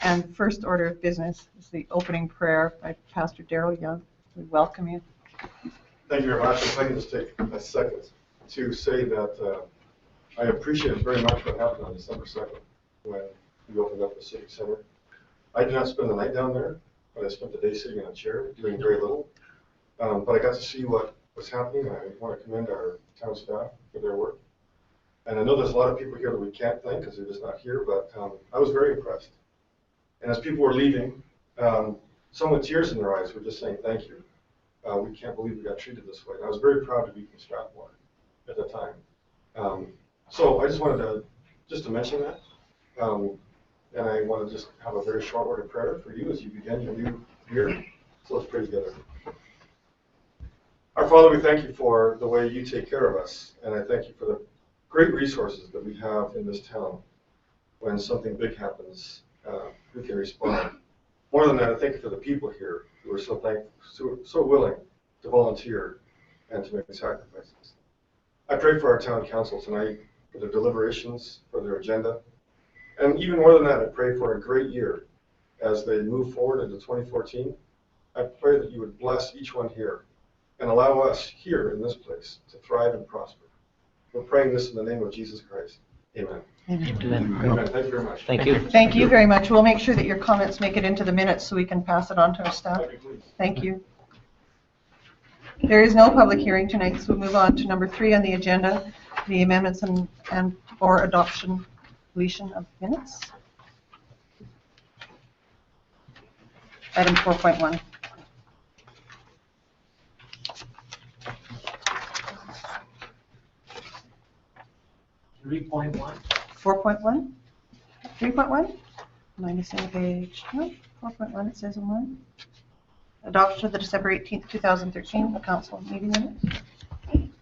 And first order of business is the opening prayer by Pastor Darrell Young. We welcome you. Thank you very much. If I can just take a second to say that I appreciate very much what happened on December 2nd when we opened up the Civic Center. I did not spend the night down there, but I spent the day sitting in a chair doing very little. But I got to see what was happening, and I want to commend our town staff for their work. And I know there's a lot of people here that we can't thank because they're just not here, but I was very impressed. And as people were leaving, some with tears in their eyes were just saying thank you. We can't believe we got treated this way. And I was very proud to be from Strathmore at the time. So I just wanted to mention that. And I want to just have a very short word of prayer for you as you begin your new year. So let's pray together. Our Father, we thank you for the way you take care of us. And I thank you for the great resources that we have in this town. When something big happens, we can respond. More than that, I thank you for the people here who are so willing to volunteer and to make sacrifices. I pray for our town council tonight, for their deliberations, for their agenda. And even more than that, I pray for a great year as they move forward into 2014. I pray that you would bless each one here and allow us here in this place to thrive and prosper. We're praying this in the name of Jesus Christ. Amen. Amen. Amen. Thank you very much. Thank you. Thank you very much. We'll make sure that your comments make it into the minutes so we can pass it on to our staff. Thank you. There is no public hearing tonight, so we'll move on to number 3 on the agenda, the amendments and or adoption, deletion of minutes. Item 4.1. $3.1. 4.1? 3.1? Am I missing a page? No, 4.1 it says in one. Adoption of the December 18th, 2013 council meeting minutes.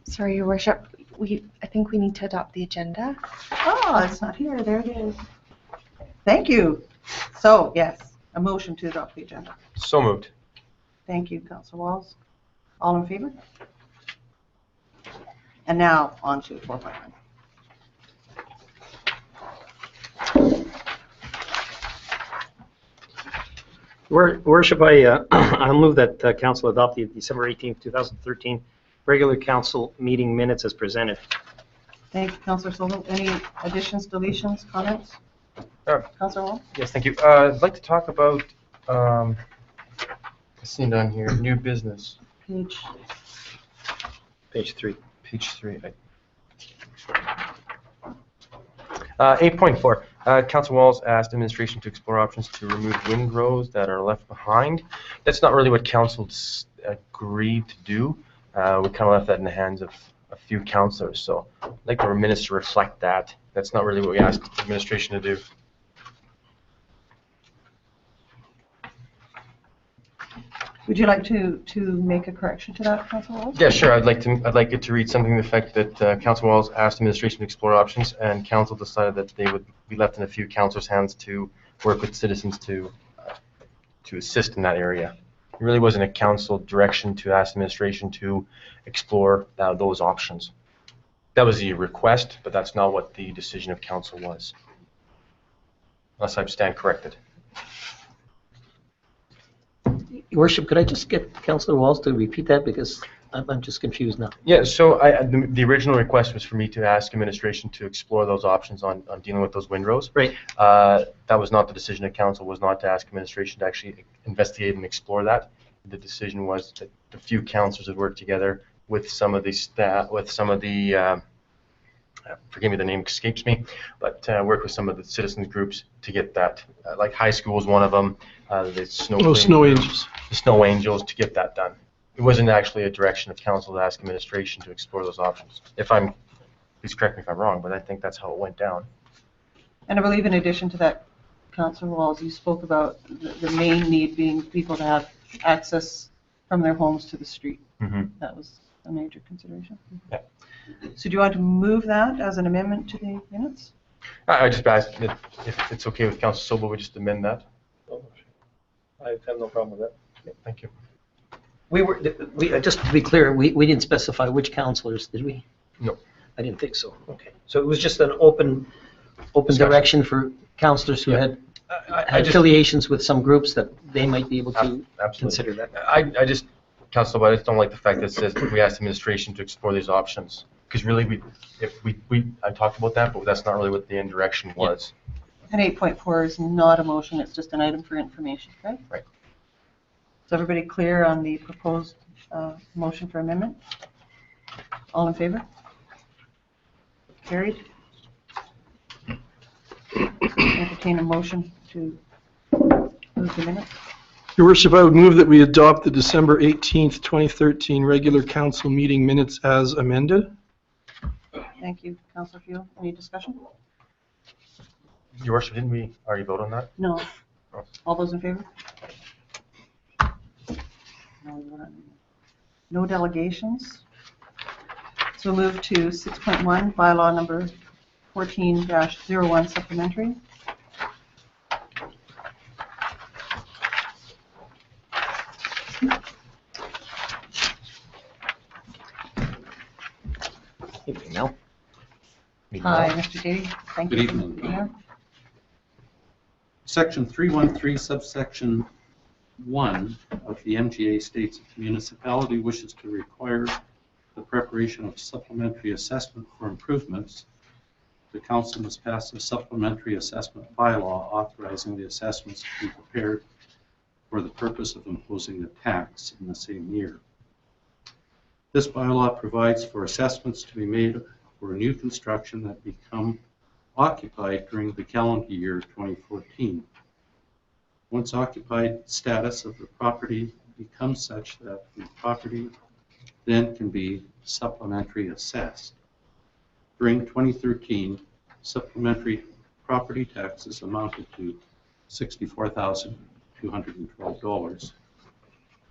Sorry, Your Worship. I think we need to adopt the agenda. Oh, it's not here. There it is. Thank you. So, yes, a motion to adopt the agenda. So moved. Thank you, Councillor Walls. All in favor? And now on to 4.1. Worship, I move that Council adopt the December 18th, 2013 regular Council meeting minutes as presented. Thank you, Councillor Sullivan. Any additions, deletions, comments? Councillor Wall? Yes, thank you. I'd like to talk about, I've seen down here, new business. Page 3. Page 3. 8.4. Council Walls asked administration to explore options to remove windrows that are left behind. That's not really what Council agreed to do. We kind of left that in the hands of a few councillors. So I'd like the minutes to reflect that. That's not really what we asked administration to do. Would you like to make a correction to that, Councillor Walls? Yeah, sure. I'd like it to read something to the effect that Council Walls asked administration to explore options, and Council decided that they would be left in a few councillors' hands to work with citizens to assist in that area. It really wasn't a Council direction to ask administration to explore those options. That was the request, but that's not what the decision of Council was, unless I stand corrected. Your Worship, could I just get Councillor Walls to repeat that because I'm just confused now. Yeah, so the original request was for me to ask administration to explore those options on dealing with those windrows. Right. That was not the decision of Council, was not to ask administration to actually investigate and explore that. The decision was that the few councillors would work together with some of the staff, forgive me, the name escapes me, but work with some of the citizens groups to get that, like high school is one of them, the Snow Angels. The Snow Angels, to get that done. It wasn't actually a direction of Council to ask administration to explore those options. Please correct me if I'm wrong, but I think that's how it went down. And I believe in addition to that, Councillor Walls, you spoke about the main need being people to have access from their homes to the street. Mm-hmm. That was a major consideration. Yeah. So do you want to move that as an amendment to the minutes? I just asked if it's okay with Council Sobel, we just amend that. Oh, I have no problem with that. Yeah, thank you. We just to be clear, we didn't specify which councillors, did we? No. I didn't think so. Okay. So it was just an open Discussion. direction for councillors who had affiliations with some groups that they might be able to Absolutely. consider that. I just, Council, but I just don't like the fact that it says we asked administration to explore these options. Because really, I talked about that, but that's not really what the end direction was. And 8.4 is not a motion, it's just an item for information, right? Right. Is everybody clear on the proposed motion for amendment? All in favor? Carried. Entertain a motion to move the minutes. Your Worship, I would move that we adopt the December 18th, 2013 regular council meeting minutes as amended. Thank you, Councillor Field. Any discussion? Your Worship, didn't we already vote on that? No. Oh. All those in favor? No delegations. So we'll move to 6.1, bylaw number 14-01 supplementary. Evening, Mel. Hi, Mr. Davey. Thank you. Good evening. Section 313, subsection 1 of the MGA states if a municipality wishes to require the preparation of supplementary assessment for improvements, the council must pass a supplementary assessment bylaw authorizing the assessments to be prepared for the purpose of imposing a tax in the same year. This bylaw provides for assessments to be made for new construction that become occupied during the calendar year 2014. Once occupied, status of the property becomes such that the property then can be supplementary assessed. During 2013, supplementary property taxes amounted to $64,212,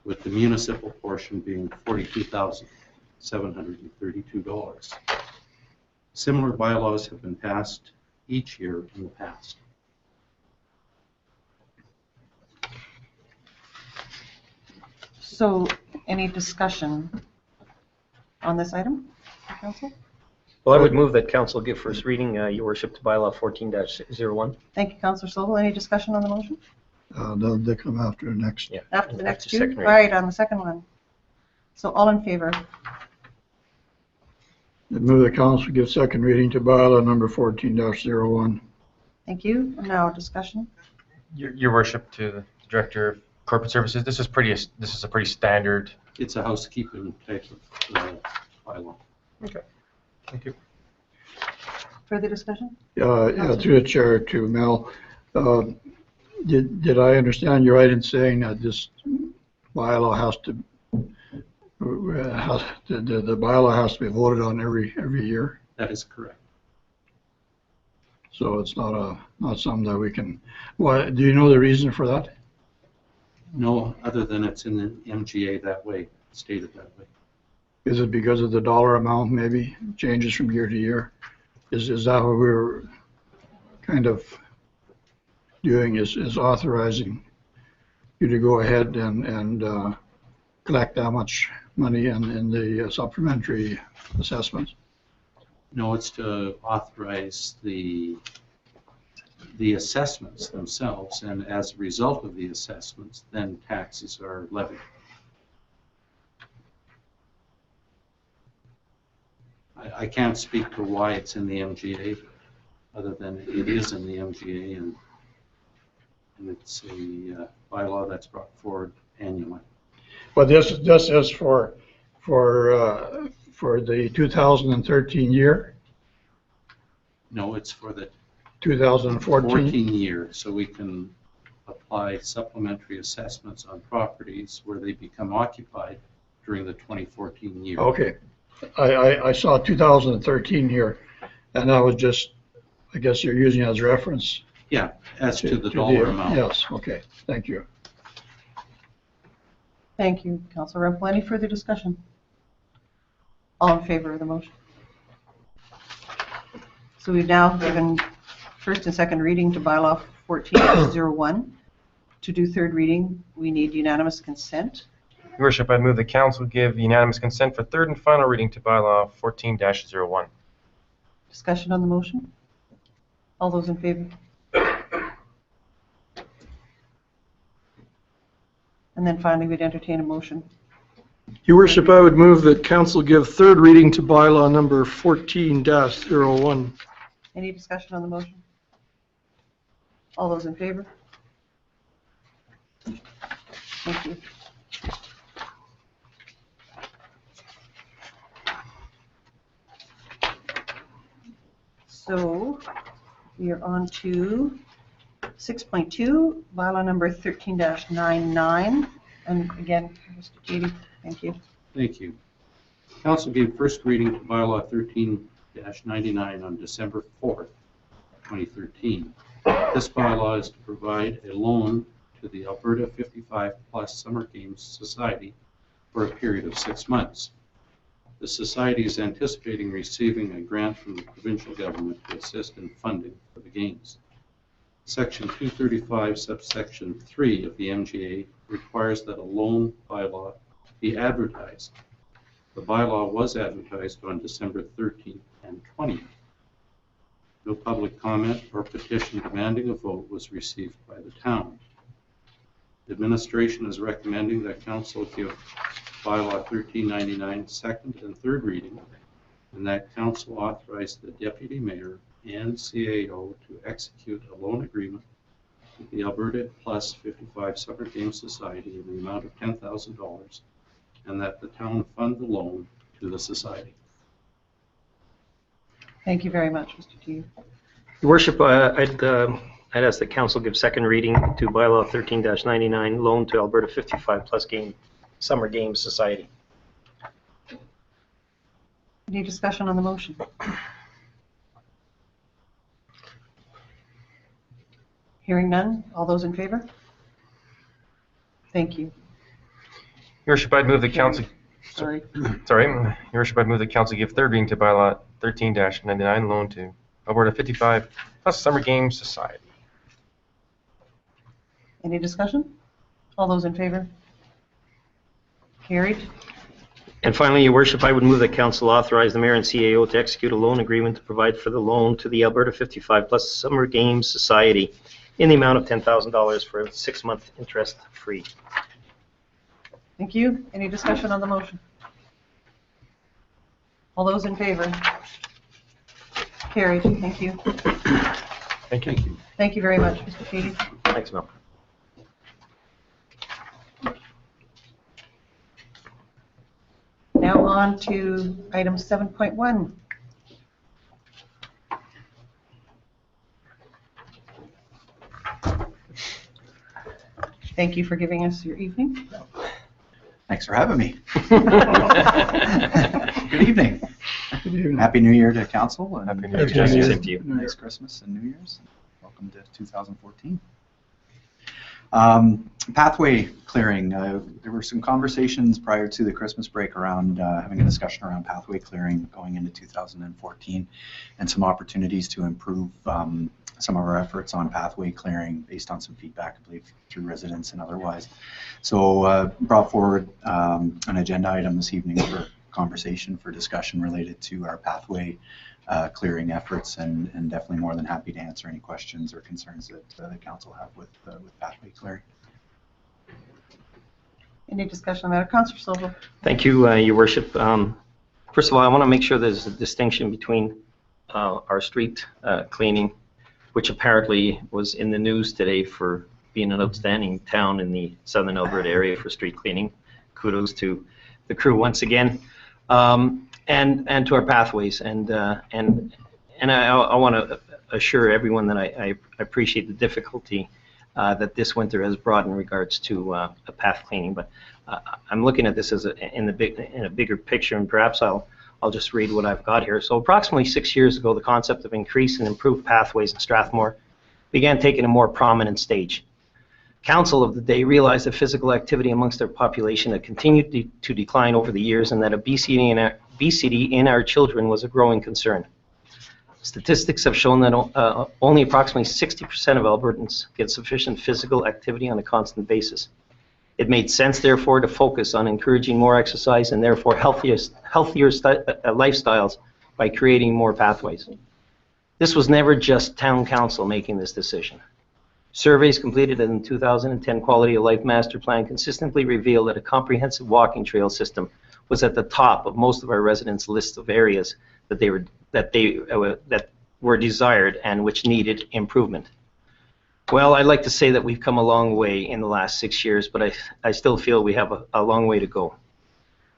with the municipal portion being $42,732. Similar bylaws have been passed each year in the past. So any discussion on this item, Council? Well, I would move that council give first reading, Your Worship, to bylaw 14-01. Thank you, Councillor Sobel. Any discussion on the motion? They come after the next. Yeah. After the next two? second All reading. right, on the second one. So all in favor? I move the council give second reading to bylaw number 14-01. Thank you. And now discussion. Your Worship, to the Director of Corporate Services, this is a pretty standard. It's a housekeeping type of bylaw. Okay. Thank you. Further discussion? Yeah, through the chair to Mel. Did I understand you right in saying that this bylaw has to, the bylaw has to be voted on every year? That is correct. So it's not something that we can, why, do you know the reason for that? No, other than it's in the MGA that way, stated that way. Is it because of the dollar amount maybe changes from year to year? Is that what we're kind of doing, is authorizing you to go ahead and collect that much money in the supplementary assessments? No, it's to authorize the assessments themselves, and as a result of the assessments, then taxes are levied. I can't speak to why it's in the MGA, other than it is in the MGA, and it's a bylaw that's brought forward annually. But this is for the 2013 year, No, it's for the 2014. 14 year, so we can apply supplementary assessments on properties where they become occupied during the 2014 year. Okay, I saw 2013 here, and that was just, I guess you're using it as reference. Yeah, as to the dollar amount. Yes, okay, thank you. Thank you, Councillor Rempel. Any further discussion? All in favor of the motion? So we've now given first and second reading to bylaw 14-01. To do third reading, we need unanimous consent. Your Worship, I move the council give unanimous consent for third and final reading to bylaw 14-01. Discussion on the motion? All those in favor? And then finally, we'd entertain a motion. Your worship, I would move that council give third reading to bylaw number 14-01. Any discussion on the motion? All those in favor? Thank you. So we are on to 6.2, bylaw number 13-99. And again, Mr. Beatty, thank you. Thank you. Council gave first reading to bylaw 13-99 on December 4th, 2013. This bylaw is to provide a loan to the Alberta 55+ Summer Games Society for a period of 6 months. The Society is anticipating receiving a grant from the provincial government to assist in funding for the Games. Section 235, subsection 3 of the MGA requires that a loan bylaw be advertised. The bylaw was advertised on December 13th and 20th. No public comment or petition demanding a vote was received by the town. The administration is recommending that council give bylaw 1399 second and third reading, and that council authorize the deputy mayor and CAO to execute a loan agreement with the Alberta Plus 55 Summer Games Society in the amount of $10,000, and that the town fund the loan to the society. Thank you very much, Mr. T. Your worship, I'd ask that council give second reading to bylaw 13-99, loan to Alberta 55+ Summer Games Society. Any discussion on the motion? Hearing none, all those in favor? Thank you. Your worship, I'd move the council. Sorry. Sorry, Your worship, I'd move the council give third reading to bylaw 13-99, loan to Alberta 55+ Summer Games Society. Any discussion? All those in favor? Carried. And finally, your worship, I would move that council authorize the mayor and CAO to execute a loan agreement to provide for the loan to the Alberta 55+ Summer Games Society in the amount of $10,000 for a 6-month interest-free. Thank you. Any discussion on the motion? All those in favor? Carried. Thank you. Thank you. Thank you very much, Mr. Feedy. Thanks, Mel. Now on to item 7.1. Thank you for giving us your evening. Thanks for having me. Good evening. Good evening. Happy New Year to council. And Happy New Year. Jesse, same to you. Nice Christmas and New Year's. Welcome to 2014. Pathway clearing. There were some conversations prior to the Christmas break around having a discussion around pathway clearing going into 2014 and some opportunities to improve some of our efforts on pathway clearing based on some feedback, I believe, through residents and otherwise. So brought forward an agenda item this evening for conversation, for discussion related to our pathway clearing efforts, and definitely more than happy to answer any questions or concerns that the council have with pathway clearing. Any discussion on that? Councillor Silva. Thank you, your worship. First of all, I want to make sure there's a distinction between our street cleaning, which apparently was in the news today for being an outstanding town in the southern Alberta area for street cleaning. Kudos to the crew once again, and to our pathways. And I want to assure everyone that I appreciate the difficulty that this winter has brought in regards to a path cleaning. But I'm looking at this as in a bigger picture, and perhaps I'll just read what I've got here. So approximately 6 years ago, the concept of increased and improved pathways in Strathmore began taking a more prominent stage. Council of the day realized that physical activity amongst their population had continued to decline over the years, and that obesity in our children was a growing concern. Statistics have shown that only approximately 60% of Albertans get sufficient physical activity on a constant basis. It made sense, therefore, to focus on encouraging more exercise and therefore healthier lifestyles by creating more pathways. This was never just town council making this decision. Surveys completed in the 2010 Quality of Life Master Plan consistently reveal that a comprehensive walking trail system was at the top of most of our residents' list of areas that were desired and which needed improvement. Well, I'd like to say that we've come a long way in the last 6 years, but I still feel we have a long way to go.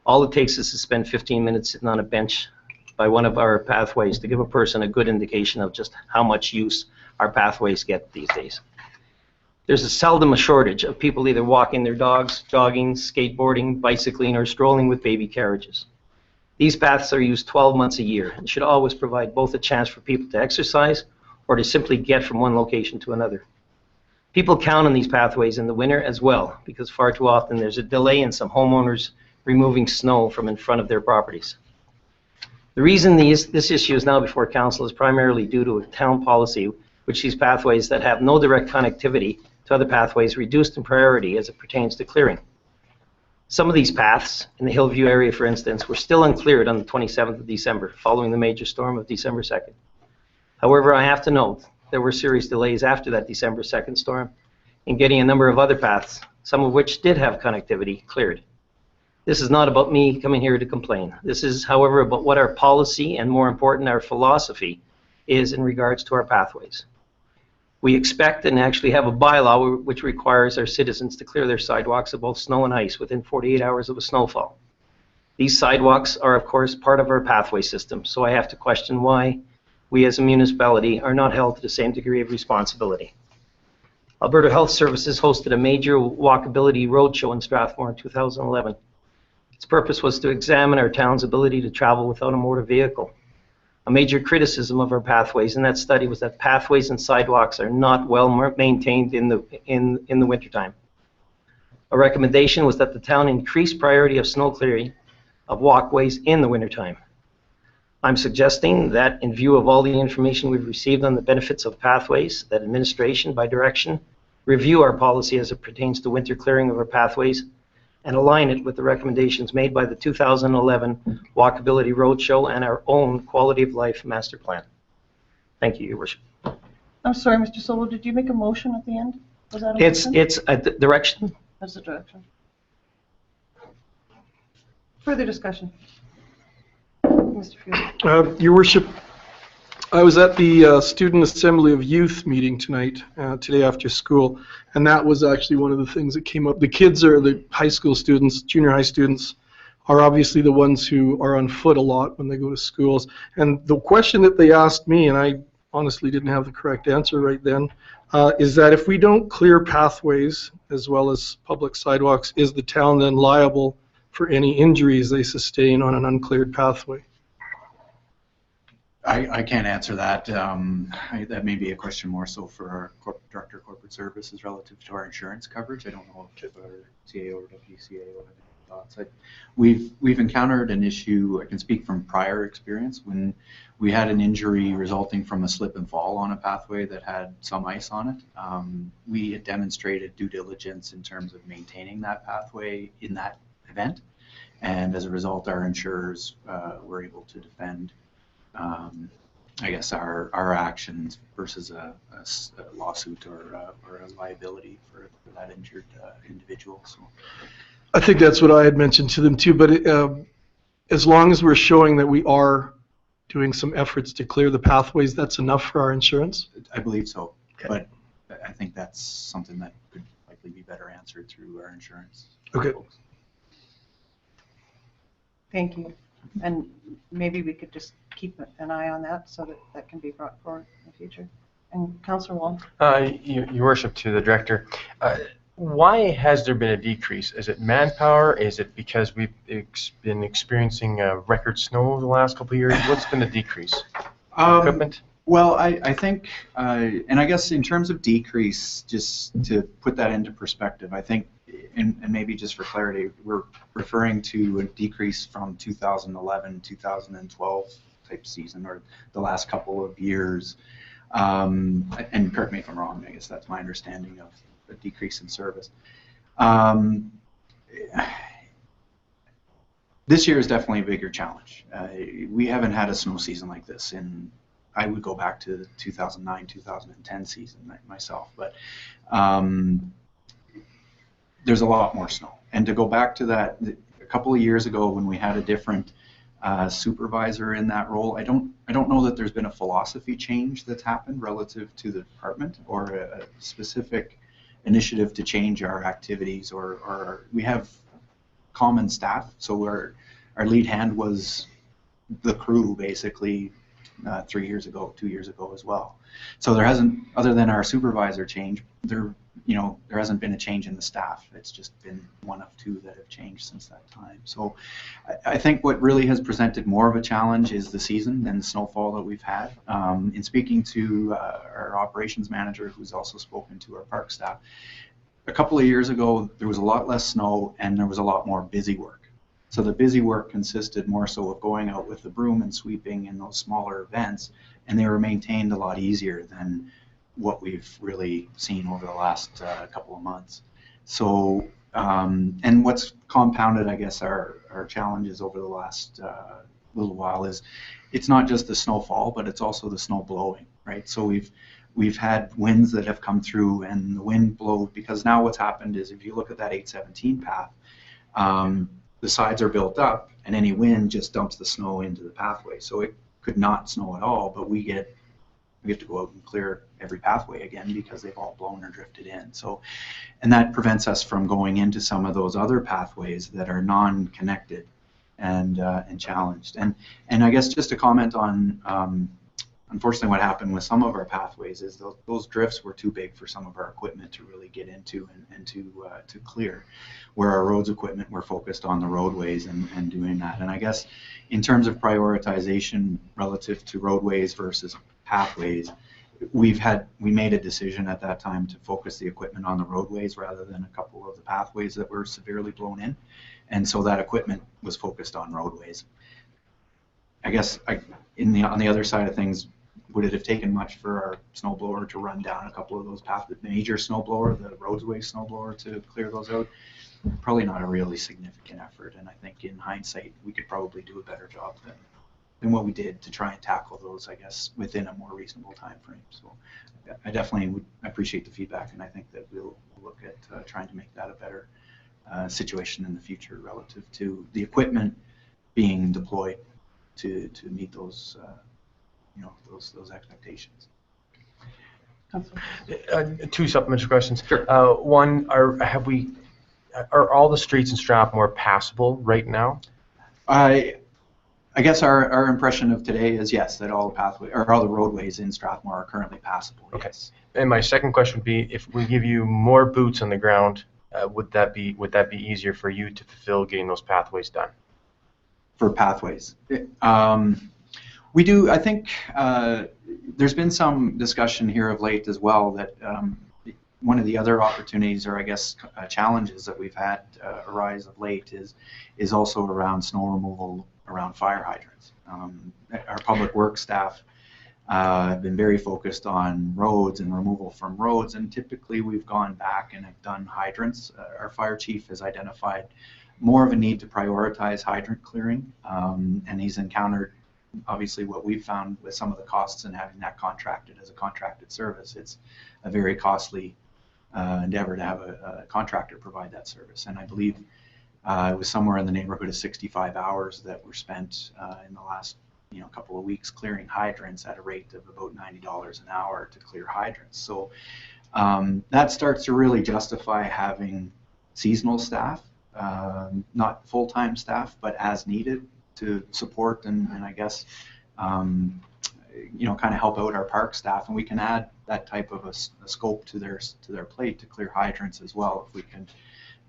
All it takes is to spend 15 minutes sitting on a bench by one of our pathways to give a person a good indication of just how much use our pathways get these days. There's seldom a shortage of people either walking their dogs, jogging, skateboarding, bicycling, or strolling with baby carriages. These paths are used 12 months a year and should always provide both a chance for people to exercise or to simply get from one location to another. People count on these pathways in the winter as well, because far too often there's a delay in some homeowners removing snow from in front of their properties. The reason this issue is now before council is primarily due to a town policy which these pathways that have no direct connectivity to other pathways reduced in priority as it pertains to clearing. Some of these paths, in the Hillview area for instance, were still uncleared on the 27th of December, following the major storm of December 2nd. However, I have to note there were serious delays after that December 2nd storm in getting a number of other paths, some of which did have connectivity, cleared. This is not about me coming here to complain. This is, however, about what our policy and, more important, our philosophy is in regards to our pathways. We expect and actually have a bylaw which requires our citizens to clear their sidewalks of both snow and ice within 48 hours of a snowfall. These sidewalks are, of course, part of our pathway system, so I have to question why we as a municipality are not held to the same degree of responsibility. Alberta Health Services hosted a major walkability roadshow in Strathmore in 2011. Its purpose was to examine our town's ability to travel without a motor vehicle. A major criticism of our pathways in that study was that pathways and sidewalks are not well maintained in the wintertime. A recommendation was that the town increase priority of snow clearing of walkways in the wintertime. I'm suggesting that in view of all the information we've received on the benefits of pathways, that administration, by direction, review our policy as it pertains to winter clearing of our pathways and align it with the recommendations made by the 2011 Walkability Roadshow and our own Quality of Life Master Plan. Thank you, Your Worship. I'm sorry, Mr. Solo, did you make a motion at the end? Was that a motion? It's a direction. That's the direction. Further discussion. Mr. Field. Your Worship, I was at the Student Assembly of Youth meeting tonight, today after school, and that was actually one of the things that came up. The kids are the high school students, junior high students, are obviously the ones who are on foot a lot when they go to schools. And the question that they asked me, and I honestly didn't have the correct answer right then, is that if we don't clear pathways as well as public sidewalks, is the town then liable for any injuries they sustain on an uncleared pathway? I can't answer that. That may be a question more so for our Director of Corporate Services relative to our insurance coverage. I don't know if our CA or WCA will have any thoughts. We've encountered an issue, I can speak from prior experience, when we had an injury resulting from a slip and fall on a pathway that had some ice on it. We had demonstrated due diligence in terms of maintaining that pathway in that event, and as a result our insurers were able to defend I guess our actions versus a lawsuit or a liability for that injured individual. So I think that's what I had mentioned to them too, but as long as we're showing that we are doing some efforts to clear the pathways, that's enough for our insurance? I believe so, okay. But I think that's something that could likely be better answered through our insurance. Okay. Folks. Thank you. And maybe we could just keep an eye on that so that that can be brought forward in the future. And Councillor Wong. Your Worship, to the Director, why has there been a decrease? Is it manpower? Is it because we've been experiencing record snow over the last couple of years? What's been the decrease? Equipment? Well, I think, and I guess in terms of decrease, just to put that into perspective, I think, and maybe just for clarity, we're referring to a decrease from 2011, 2012 type season, or the last couple of years. And correct me if I'm wrong, I guess that's my understanding of a decrease in service. This year is definitely a bigger challenge. We haven't had a snow season like this in I would go back to the 2009, 2010 season myself, but there's a lot more snow. And to go back to that, a couple of years ago when we had a different supervisor in that role, I don't know that there's been a philosophy change that's happened relative to the department or a specific initiative to change our activities, or we have common staff. So our lead hand was the crew basically 3 years ago, 2 years ago as well. So there hasn't, other than our supervisor change, there hasn't been a change in the staff. It's just been one of two that have changed since that time. So I think what really has presented more of a challenge is the season than the snowfall that we've had. In speaking to our operations manager, who's also spoken to our park staff, a couple of years ago, there was a lot less snow and there was a lot more busy work. So the busy work consisted more so of going out with the broom and sweeping in those smaller events, and they were maintained a lot easier than what we've really seen over the last couple of months. So, and what's compounded, I guess, our challenges over the last little while is it's not just the snowfall, but it's also the snow blowing, right? So we've had winds that have come through, and the wind blows, because now what's happened is if you look at that 817 path, the sides are built up and any wind just dumps the snow into the pathway. So it could not snow at all, but we have to go out and clear every pathway again because they've all blown or drifted in. So, and that prevents us from going into some of those other pathways that are non-connected and challenged. And I guess just to comment on, unfortunately, what happened with some of our pathways is those drifts were too big for some of our equipment to really get into and to clear, where our roads equipment were focused on the roadways and doing that. And I guess in terms of prioritization relative to roadways versus pathways, we made a decision at that time to focus the equipment on the roadways rather than a couple of the pathways that were severely blown in. And so that equipment was focused on roadways. I guess on the other side of things, would it have taken much for our snow blower to run down a couple of those paths, the major snow blower, the roadway snow blower, to clear those out? Probably not a really significant effort, and I think in hindsight we could probably do a better job than what we did to try and tackle those, I guess, within a more reasonable time frame. So I definitely would appreciate the feedback, and I think that we'll look at trying to make that a better situation in the future relative to the equipment being deployed to meet those those expectations. Two supplementary questions. Sure. One, are all the streets in Strathmore passable right now? I guess our impression of today is yes, that all the roadways in Strathmore are currently passable. Okay. Yes. And my second question would be, if we give you more boots on the ground, would that be easier for you to fulfill getting those pathways done? For pathways, we do. I think there's been some discussion here of late as well that one of the other opportunities, or I guess challenges that we've had arise of late is also around snow removal around fire hydrants. Our public works staff have been very focused on roads and removal from roads, and typically we've gone back and have done hydrants. Our fire chief has identified more of a need to prioritize hydrant clearing, and he's encountered obviously what we've found with some of the costs in having that contracted as a contracted service. It's a very costly endeavor to have a contractor provide that service, and I believe it was somewhere in the neighborhood of 65 hours that were spent in the last couple of weeks clearing hydrants at a rate of about $90 an hour to clear hydrants. So that starts to really justify having seasonal staff, not full-time staff, but as needed to support and I guess kind of help out our park staff, and we can add that type of a scope to their plate to clear hydrants as well. If we can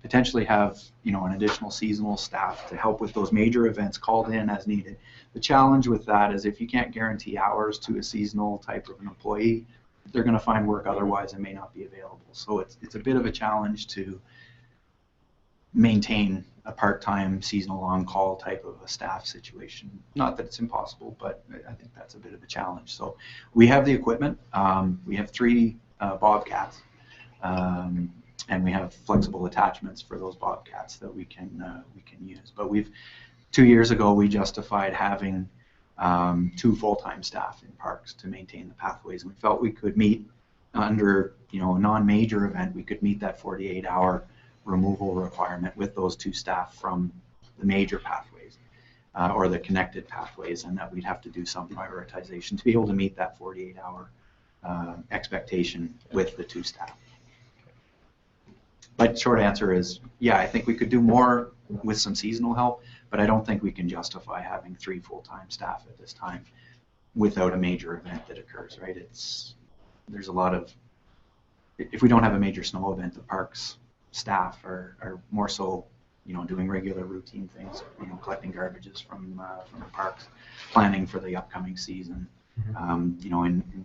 potentially have an additional seasonal staff to help with those major events called in as needed. The challenge with that is if you can't guarantee hours to a seasonal type of an employee, they're going to find work otherwise and may not be available. So it's a bit of a challenge to maintain a part-time seasonal on-call type of a staff situation. Not that it's impossible, but I think that's a bit of a challenge. So we have the equipment. We have 3 Bobcats, and we have flexible attachments for those Bobcats that we can use. But 2 years ago we justified having 2 full-time staff in parks to maintain the pathways. And we felt we could meet under, a non-major event, we could meet that 48-hour removal requirement with those 2 staff from the major pathways or the connected pathways, and that we'd have to do some prioritization to be able to meet that 48-hour expectation with the 2 staff. But short answer is, yeah, I think we could do more with some seasonal help, but I don't think we can justify having 3 full-time staff at this time without a major event that occurs, right? There's a lot of, if we don't have a major snow event, the parks staff are more so, doing regular routine things, collecting garbages from the parks, planning for the upcoming season. And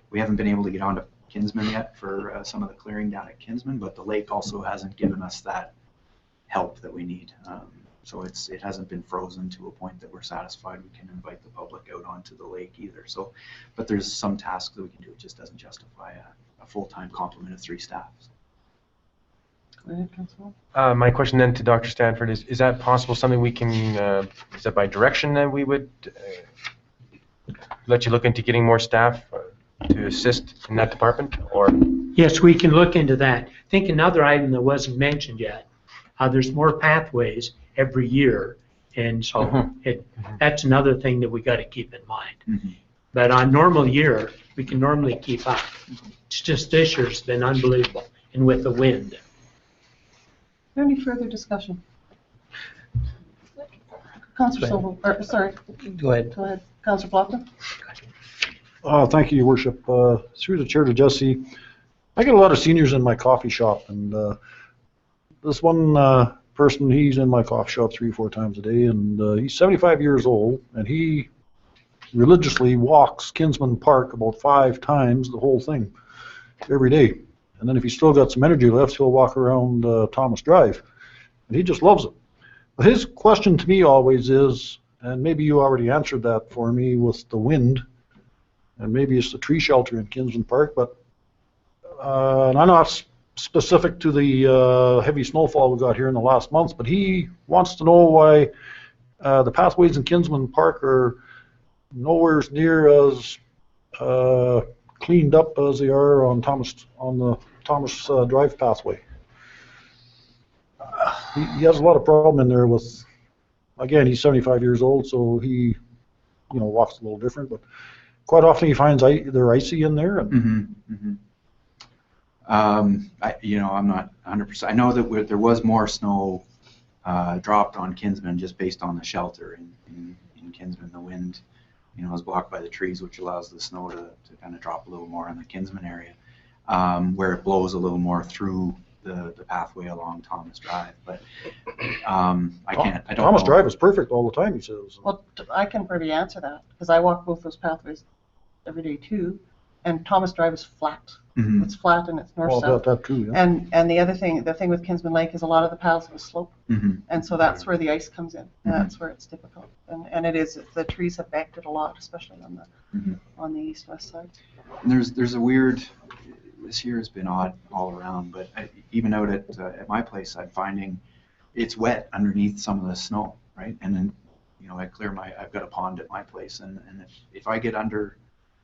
we haven't been able to get onto Kinsman yet for some of the clearing down at Kinsman, but the lake also hasn't given us that help that we need. So it hasn't been frozen to a point that we're satisfied we can invite the public out onto the lake either. So, but there's some tasks that we can do. It just doesn't justify a full-time complement of 3 staff. Go ahead, Councilor. My question then to Dr. Stanford is that possible something we can, is that by direction that we would let you look into getting more staff to assist in that department, or? Yes, we can look into that. I think another item that wasn't mentioned yet, there's more pathways every year, and so that's another thing that we got to keep in mind. But on normal year, we can normally keep up. It's just this year's been unbelievable, and with the wind. Is there any further discussion? Councillor Sobel, or, sorry. Go ahead. Go ahead. Councillor Blockman. Thank you, Your Worship. Through the chair to Jesse, I get a lot of seniors in my coffee shop, and this one person, he's in my coffee shop 3 or 4 times a day, and he's 75 years old, and he religiously walks Kinsman Park about 5 times the whole thing every day. And then if he's still got some energy left, he'll walk around Thomas Drive, and he just loves it. But his question to me always is, and maybe you already answered that for me with the wind, and maybe it's the tree shelter in Kinsman Park, but and I'm not specific to the heavy snowfall we got here in the last month, but he wants to know why the pathways in Kinsman Park are nowhere near as cleaned up as they are on the Thomas Drive pathway. He has a lot of problem in there with, again, he's 75 years old, so he, walks a little different, but quite often he finds they're icy in there. And I'm not 100%. I know that there was more snow dropped on Kinsman just based on the shelter in Kinsman. The wind, is blocked by the trees, which allows the snow to kind of drop a little more in the Kinsman area, where it blows a little more through the pathway along Thomas Drive. But I don't Thomas know. Drive is perfect all the time, he says. Well, I can probably answer that, because I walk both those pathways every day too, and Thomas Drive is flat. It's flat and it's north-south. That too, yeah. And the thing with Kinsman Lake is a lot of the paths have a slope, and so that's where the ice comes in, and that's where it's difficult. And it is, the trees have backed it a lot, especially on the east-west side. And there's a weird, this year has been odd all around, but even out at my place, I'm finding it's wet underneath some of the snow, right? And then, I've got a pond at my place, and if I get under,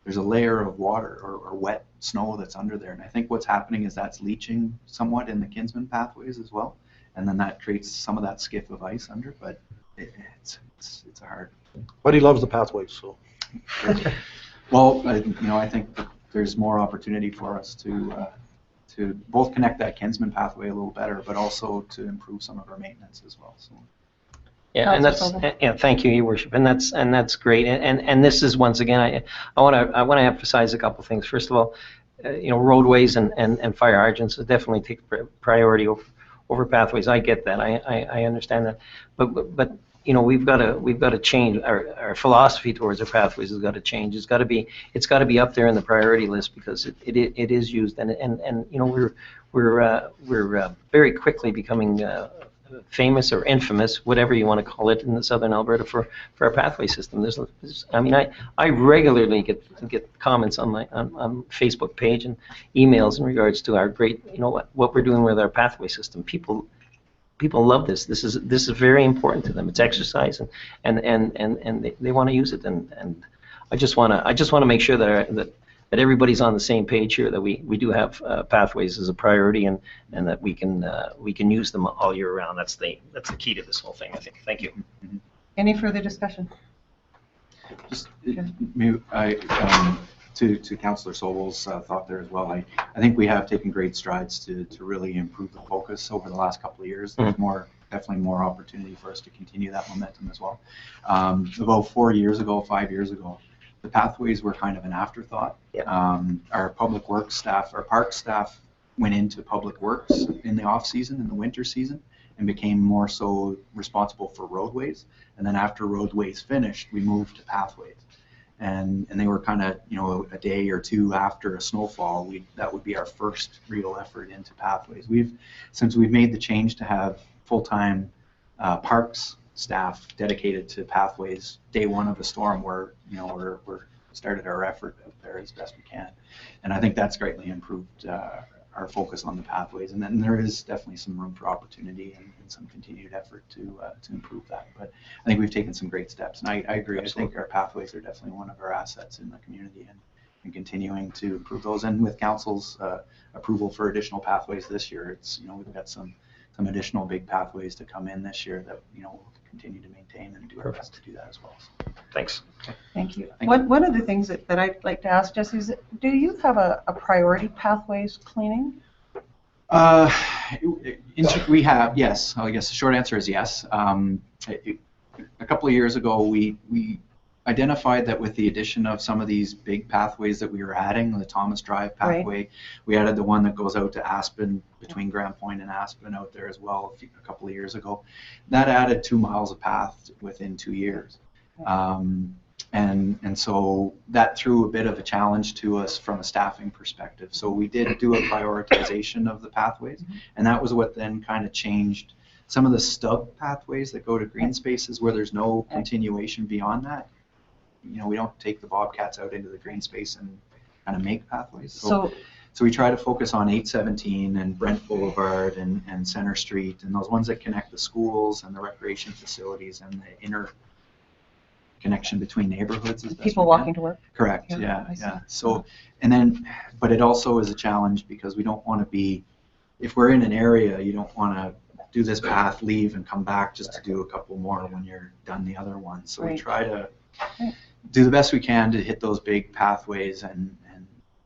there's a layer of water or wet snow that's under there, and I think what's happening is that's leaching somewhat in the Kinsman pathways as well, and then that creates some of that skiff of ice under, but it's hard. But he loves the pathways, so. Well, I think that there's more opportunity for us to both connect that Kinsman pathway a little better, but also to improve some of our maintenance as well. So. Yeah, and thank you, Your Worship, and that's great. And this is, once again, I want to emphasize a couple things. First of all, roadways and fire hydrants definitely take priority over pathways. I get that. I understand that. But we've got to change our philosophy towards our pathways. Has got to change. It's got to be up there in the priority list, because it is used, and we're very quickly becoming famous or infamous, whatever you want to call it, in the southern Alberta for our pathway system. I regularly get comments on my on Facebook page and emails in regards to our great, what we're doing with our pathway system. People people love this. This is very important to them. It's exercise, and they want to use it. And I just want to make sure that everybody's on the same page here. That we do have pathways as a priority, and that we can use them all year round. That's the key to this whole thing, I think. Thank you. Any further discussion? Just, to Councillor Sobel's thought there as well, I think we have taken great strides to really improve the focus over the last couple of years. There's definitely more opportunity for us to continue that momentum as well. About 5 years ago, the pathways were kind of an afterthought. Yeah. Our public works staff, our park staff went into public works in the off season, in the winter season, and became more so responsible for roadways. And then after roadways finished, we moved to pathways. And they were kind of, a day or two after a snowfall, that would be our first real effort into pathways. Since we've made the change to have full-time parks staff dedicated to pathways, day one of the storm, we're started our effort out there as best we can. And I think that's greatly improved our focus on the pathways. And then there is definitely some room for opportunity and some continued effort to improve that. But I think we've taken some great steps. And I agree. Absolutely. I think our pathways are definitely one of our assets in the community, and continuing to improve those. And with council's approval for additional pathways this year, it's, we've got some additional big pathways to come in this year that, we'll continue to maintain and do our best to do that as well. So, thanks. Thank you. One of the things that I'd like to ask, Jesse, is do you have a priority pathways cleaning? We have, yes. I guess the short answer is yes. A couple of years ago, we identified that with the addition of some of these big pathways that we were adding, the Thomas Drive pathway, right. We added the one that goes out to Aspen, between Grand Point and Aspen out there as well a couple of years ago. That added 2 miles of path within 2 years. And so that threw a bit of a challenge to us from a staffing perspective. So we did do a prioritization of the pathways, and that was what then kind of changed some of the stub pathways that go to green spaces where there's no continuation beyond that. We don't take the bobcats out into the green space and kind of make pathways. So we try to focus on 817 and Brent Boulevard and Center Street, and those ones that connect the schools and the recreation facilities and the inner connection between neighborhoods. People walking to work? Correct, yeah. So, but it also is a challenge because we don't want to be, if we're in an area, you don't want to do this path, leave, and come back just to do a couple more when you're done the other one. So we try to do the best we can to hit those big pathways, and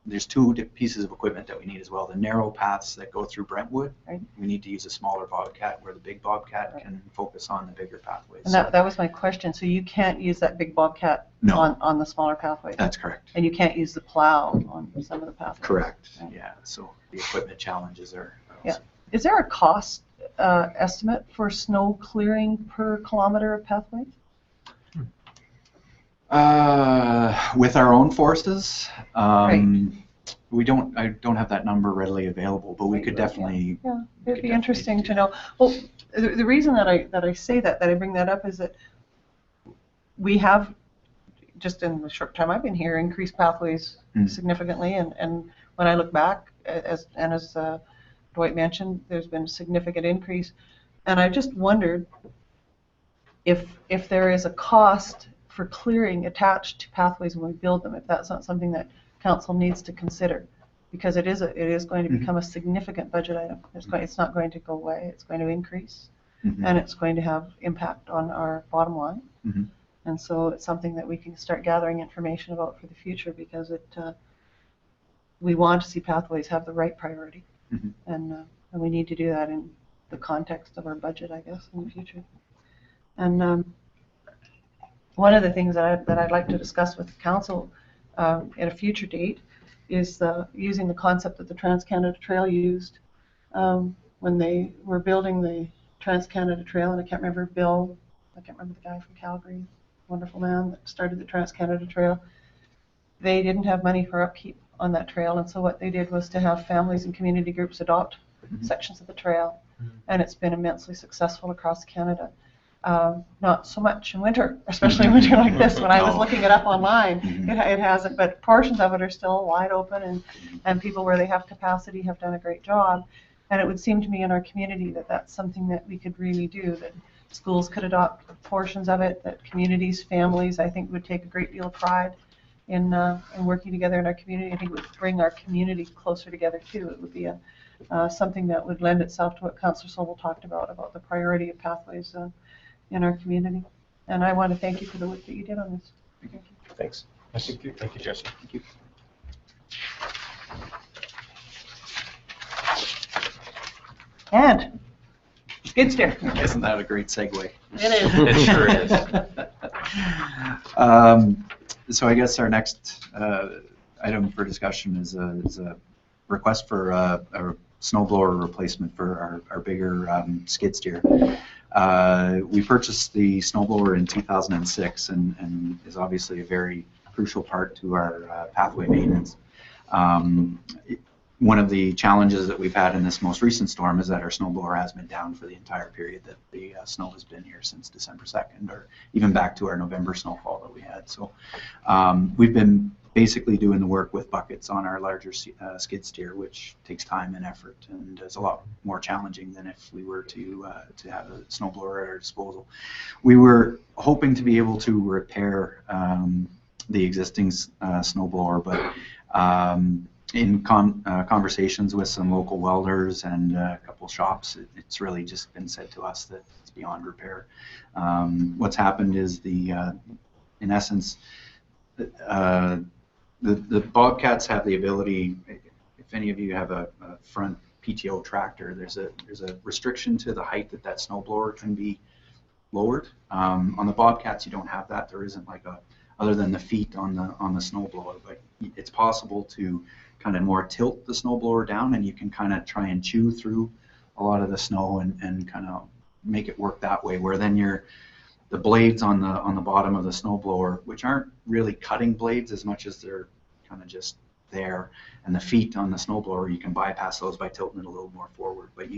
there's 2 pieces of equipment that we need as well. The narrow paths that go through Brentwood, we need to use a smaller bobcat where the big bobcat can focus on the bigger pathways. And that was my question. So you can't use that big bobcat on the smaller pathways? That's correct. And you can't use the plow on some of the pathways? Correct, yeah. So the equipment challenges are awesome. Is there a cost estimate for snow clearing per kilometer of pathways? With our own forces, I don't have that number readily available, but we could definitely. Yeah, it'd be interesting to know. Well, the reason that I say that I bring that up is that we have, just in the short time I've been here, increased pathways significantly, and when I look back, as Dwight mentioned, there's been a significant increase, and I just wondered if there is a cost for clearing attached to pathways when we build them, if that's not something that council needs to consider, because it is going to become a significant budget item. It's not going to go away. It's going to increase, and it's going to have impact on our bottom line. And so it's something that we can start gathering information about for the future, because we want to see pathways have the right priority, and we need to do that in the context of our budget, I guess, in the future. And one of the things that I'd like to discuss with the council at a future date is using the concept that the Trans-Canada Trail used when they were building the Trans-Canada Trail, and I can't remember the guy from Calgary, wonderful man that started the Trans-Canada Trail. They didn't have money for upkeep on that trail, and so what they did was to have families and community groups adopt sections of the trail, and it's been immensely successful across Canada. Not so much in winter, especially in winter like this. When I was looking it up online, it hasn't, but portions of it are still wide open, and people where they have capacity have done a great job. And it would seem to me in our community that that's something that we could really do, that schools could adopt portions of it, that communities, families, I think would take a great deal of pride in working together in our community. I think it would bring our community closer together too. It would be something that would lend itself to what Councillor Sobel talked about the priority of pathways in our community. And I want to thank you for the work that you did on this. Thank you. Thanks. Thank you, Jesse. Thank you. And skid steer. Isn't that a great segue? It is. It sure is. So I guess our next item for discussion is a request for a snowblower replacement for our bigger skid steer. We purchased the snowblower in 2006 and is obviously a very crucial part to our pathway maintenance. One of the challenges that we've had in this most recent storm is that our snowblower has been down for the entire period that the snow has been here since December 2nd, or even back to our November snowfall that we had. So we've been basically doing the work with buckets on our larger skid steer, which takes time and effort and is a lot more challenging than if we were to have a snowblower at our disposal. We were hoping to be able to repair the existing snowblower, but in conversations with some local welders and a couple shops, it's really just been said to us that it's beyond repair. What's happened is in essence, the Bobcats have the ability, if any of you have a front PTO tractor, there's a restriction to the height that snowblower can be lowered. On the Bobcats, you don't have that. There isn't other than the feet on the snowblower, but it's possible to kind of more tilt the snowblower down, and you can kind of try and chew through a lot of the snow and kind of make it work that way, where then the blades on the bottom of the snowblower, which aren't really cutting blades as much as they're kind of just there, and the feet on the snowblower, you can bypass those by tilting it a little more forward. But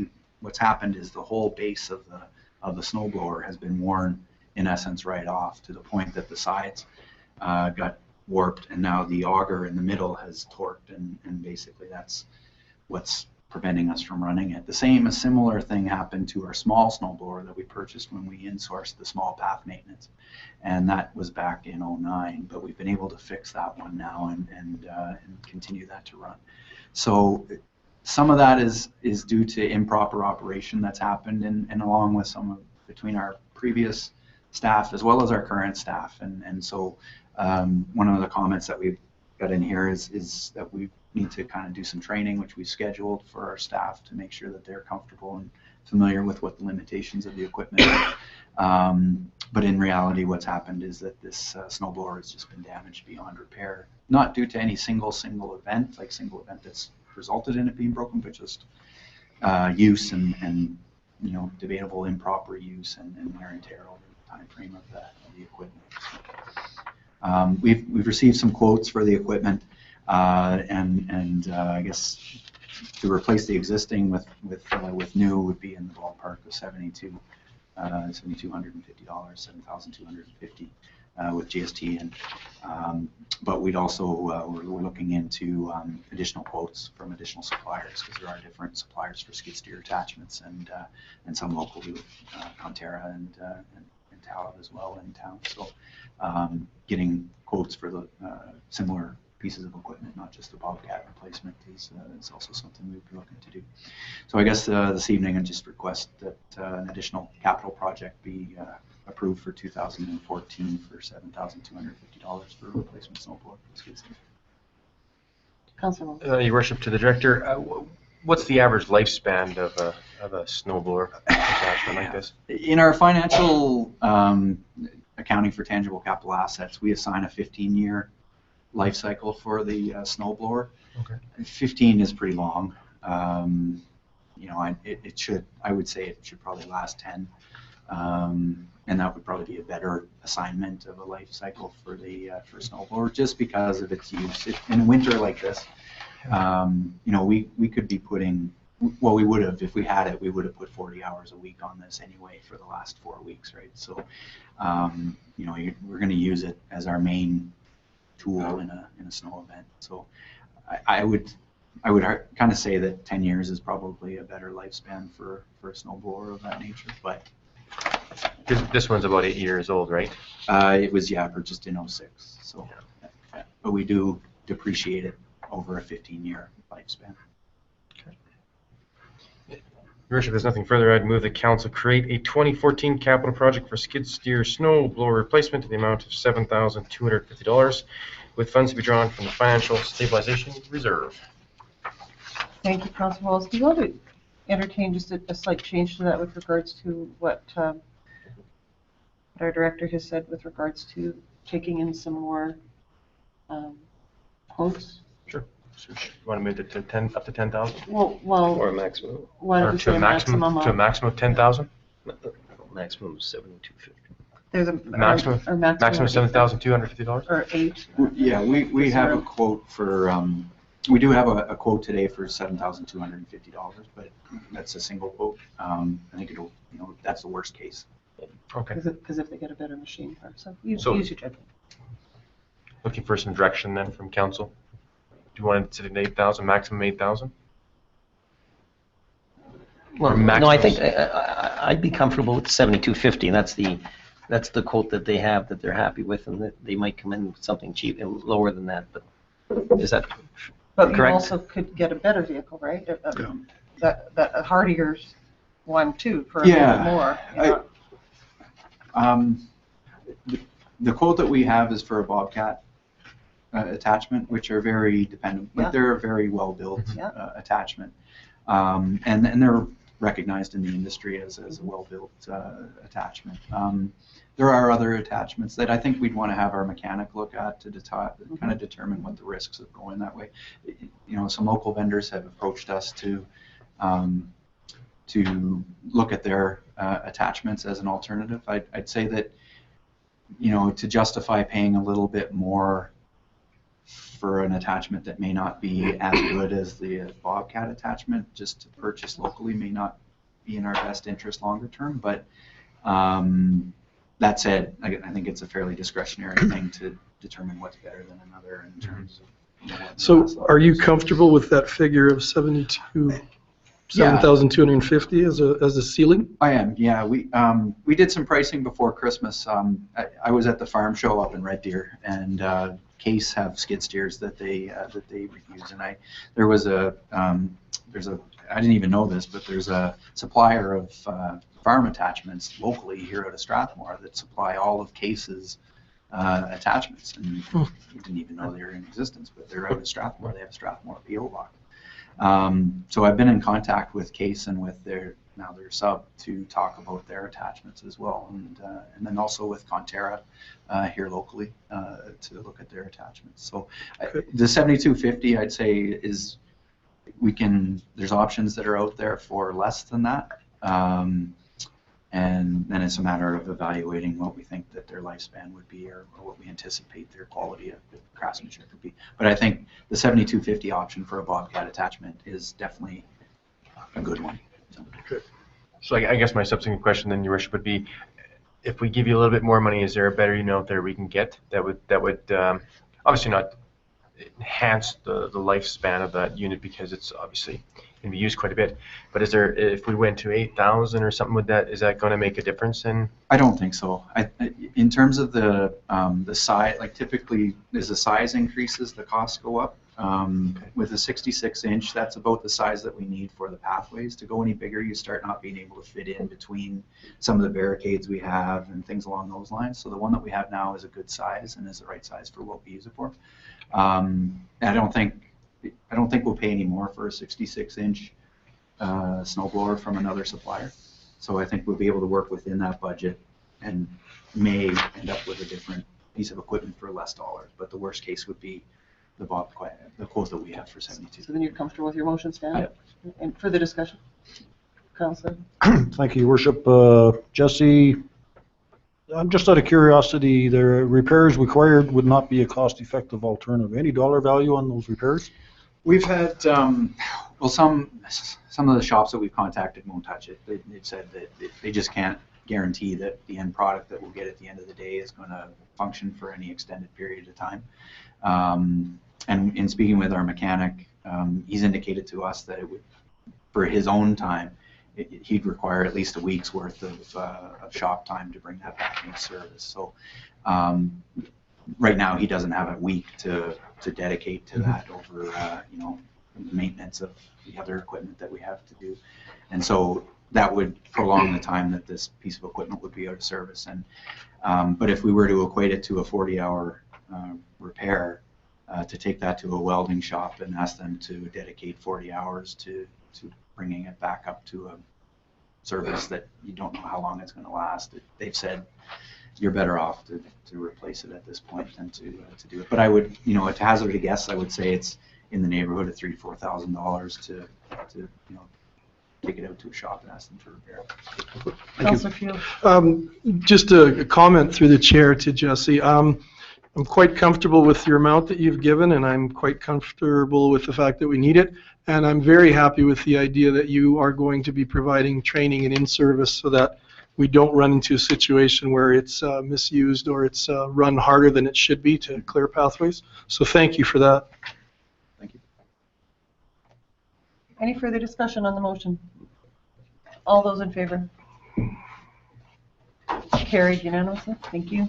what's happened is the whole base of the snowblower has been worn in essence right off, to the point that the sides got warped, and now the auger in the middle has torqued, and basically that's what's preventing us from running it. A similar thing happened to our small snowblower that we purchased when we insourced the small path maintenance, and that was back in 2009, but we've been able to fix that one now and continue that to run. So some of that is due to improper operation that's happened, and along with between our previous staff as well as our current staff, and so one of the comments that we've got in here is that we need to kind of do some training, which we've scheduled for our staff to make sure that they're comfortable and familiar with what the limitations of the equipment are. But in reality, what's happened is that this snowblower has just been damaged beyond repair, not due to any single event that's resulted in it being broken, but just use and debatable improper use and wear and tear over the time frame of the equipment. We've received some quotes for the equipment, and I guess to replace the existing with new would be in the ballpark of $7,250, $7,250 with GST, and but we'd also we're looking into additional quotes from additional suppliers, because there are different suppliers for skid steer attachments, and some locally with Conterra and Talent as well in town. So getting quotes for the similar pieces of equipment, not just the Bobcat replacement, is also something we'd be looking to do. So I guess this evening I just request that an additional capital project be approved for 2014 for $7,250 for replacement snowblower. Councilor. Your Worship, to the Director, what's the average lifespan of a snowblower attachment like this? In our financial accounting for tangible capital assets, we assign a 15-year life cycle for the snowblower. Okay. 15 is pretty long. I would say it should probably last 10. And that would probably be a better assignment of a life cycle for the for snowblower, just because of its use. In a winter like this, we could be putting, well, we would have, if we had it, we would have put 40 hours a week on this anyway for the last 4 weeks, right? So, we're going to use it as our main tool in a snow event. So I would I would kind of say that 10 years is probably a better lifespan for a snowblower of that nature, but This one's about 8 years old, right? it was, yeah, purchased in '06, so, yeah. But we do depreciate it over a 15-year lifespan. Your Worship, if there's nothing further, I'd move the council create a 2014 capital project for skid steer snow blower replacement to the amount of $7,250 with funds to be drawn from the Financial Stabilization Reserve. Thank you, Councilor Wallace. Do you want to entertain just a slight change to that with regards to what our director has said with regards to taking in some more quotes? Sure. So you want to move it to 10, up to 10,000? Well, Or a maximum, why don't Or we to say a a maximum, maximum to a of, maximum of 10,000? maximum of 7,250. there's a Maximum, or maximum of $7,250? Or 8. Yeah, we have a quote for, we do have a quote today for $7,250, but that's a single quote. I think it'll, that's the worst case. Okay. Because if they get a better machine first, so use So- your judgment. Looking for some direction then from council. Do you want to sit at 8,000, maximum 8,000? Well, Or no, I maximum. think I'd be comfortable with 7,250, and that's the quote that they have that they're happy with, and that they might come in with something cheap and lower than that, but is that But you correct? also could get a better vehicle, right? That a hardier one too for a little bit more. The quote that we have is for a Bobcat attachment, which are very dependent, Yeah. but they're a very well-built Yeah. attachment. And they're recognized in the industry as a well-built attachment. There are other attachments that I think we'd want to have our mechanic look at to kind of determine what the risks of going that way. Some local vendors have approached us to look at their attachments as an alternative. I'd say that, to justify paying a little bit more for an attachment that may not be as good as the Bobcat attachment, just to purchase locally may not be in our best interest longer term. But that said, I think it's a fairly discretionary thing to determine what's better than another in terms of. So are you comfortable with that figure of 7,250 as a ceiling? I am, yeah. We did some pricing before Christmas. I was at the farm show up in Red Deer, and Case have skid steers that they use, and I didn't even know this, but there's a supplier of farm attachments locally here out of Strathmore that supply all of Case's attachments, and we didn't even know they were in existence, but they're out of Strathmore. They have a Strathmore PO box. So I've been in contact with Case and with their sub to talk about their attachments as well, and then also with Conterra here locally to look at their attachments. So the 7,250, I'd say, is there's options that are out there for less than that, and then it's a matter of evaluating what we think that their lifespan would be, or what we anticipate their quality of the craftsmanship would be. But I think the 7,250 option for a Bobcat attachment is definitely a good one. So I guess my subsequent question then, Your Worship, would be, if we give you a little bit more money, is there a better unit out there we can get that would obviously not enhance the lifespan of that unit, because it's obviously going to be used quite a bit, but if we went to 8,000 or something, is that going to make a difference in? I don't think so. In terms of the size, like typically as the size increases, the costs go up. With a 66-inch, that's about the size that we need for the pathways. To go any bigger, you start not being able to fit in between some of the barricades we have and things along those lines. So the one that we have now is a good size and is the right size for what we use it for. I don't think we'll pay any more for a 66-inch snowblower from another supplier. So I think we'll be able to work within that budget and may end up with a different piece of equipment for less dollars. But the worst case would be the quote that we have for 72. So then you're comfortable with your motion, Stan? And further discussion? Councilor? Thank you, Your Worship. Jesse, I'm just out of curiosity, the repairs required would not be a cost-effective alternative. Any dollar value on those repairs? We've had, some of the shops that we've contacted won't touch it. They've said that they just can't guarantee that the end product that we'll get at the end of the day is going to function for any extended period of time. And in speaking with our mechanic, He's indicated to us that it would, for his own time, he'd require at least a week's worth of shop time to bring that back into service. So right now he doesn't have a week to dedicate to that over maintenance of the other equipment that we have to do, and so that would prolong the time that this piece of equipment would be out of service. And but if we were to equate it to a 40-hour repair, to take that to a welding shop and ask them to dedicate 40 hours to bringing it back up to a service that you don't know how long it's going to last, they've said you're better off to replace it at this point than to do it. But I would, to hazard a guess, I would say it's in the neighborhood of $3,000 to $4,000 to take it out to a shop and ask them to repair it. Councillor Field. Just a comment through the chair to Jesse. I'm quite comfortable with the amount that you've given, and I'm quite comfortable with the fact that we need it. And I'm very happy with the idea that you are going to be providing training and in-service so that we don't run into a situation where it's misused or it's run harder than it should be to clear pathways. So thank you for that. Thank you. Any further discussion on the motion? All those in favor? Carried unanimously. Thank you.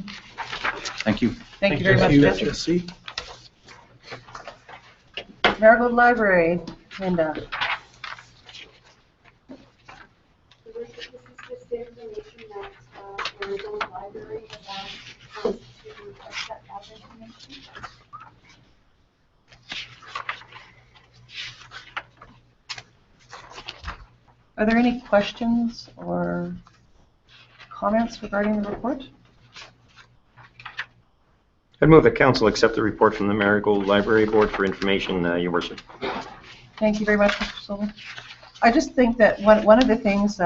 Thank you. Thank you very much, Jesse. Marigold Library, Linda. This is just information that Marigold Library has asked us to accept that information. Are there any questions or comments regarding the report? I move that council accept the report from the Marigold Library Board for information, Your Worship. Thank you very much, Mr. Silver. I just think that one of the things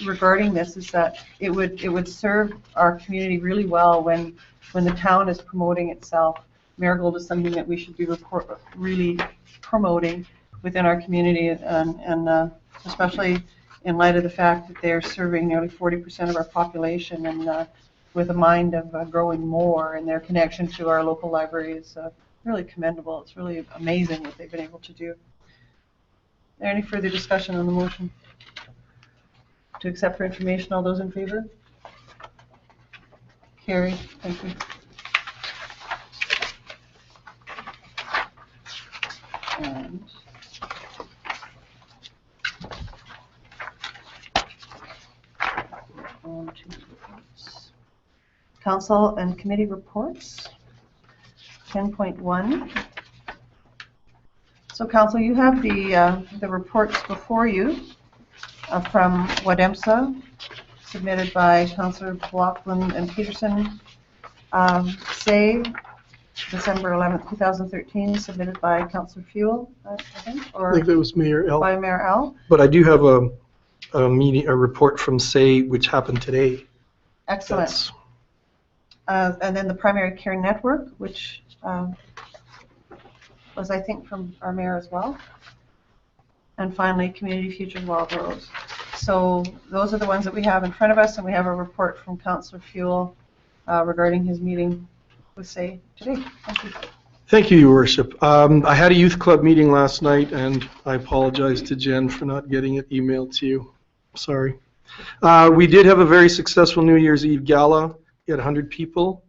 regarding this is that it would serve our community really well when the town is promoting itself. Marigold is something that we should be really promoting within our community, and especially in light of the fact that they're serving nearly 40% of our population, and with a mind of growing more, and their connection to our local library is really commendable. It's really amazing what they've been able to do. Is there any further discussion on the motion to accept for information? All those in favor? Carried. Thank you. And on to reports. Council and committee reports. 10.1. So, Council, you have the reports before you from WADEMSA, submitted by Councillor Blockland and Peterson. Say, December 11th, 2013, submitted by Councillor Fuel, I think, or I think that was Mayor L. by Mayor L. But I do have a report from SAY, which happened today. Excellent. And then the primary care network, which was, I think, from our mayor as well. And finally, Community Futures Wild Rose. So those are the ones that we have in front of us, and we have a report from Councillor Fuel regarding his meeting with SAY today. Thank you. Thank you, Your Worship. I had a youth club meeting last night, and I apologize to Jen for not getting it emailed to you. Sorry. We did have a very successful New Year's Eve gala. We had 100 people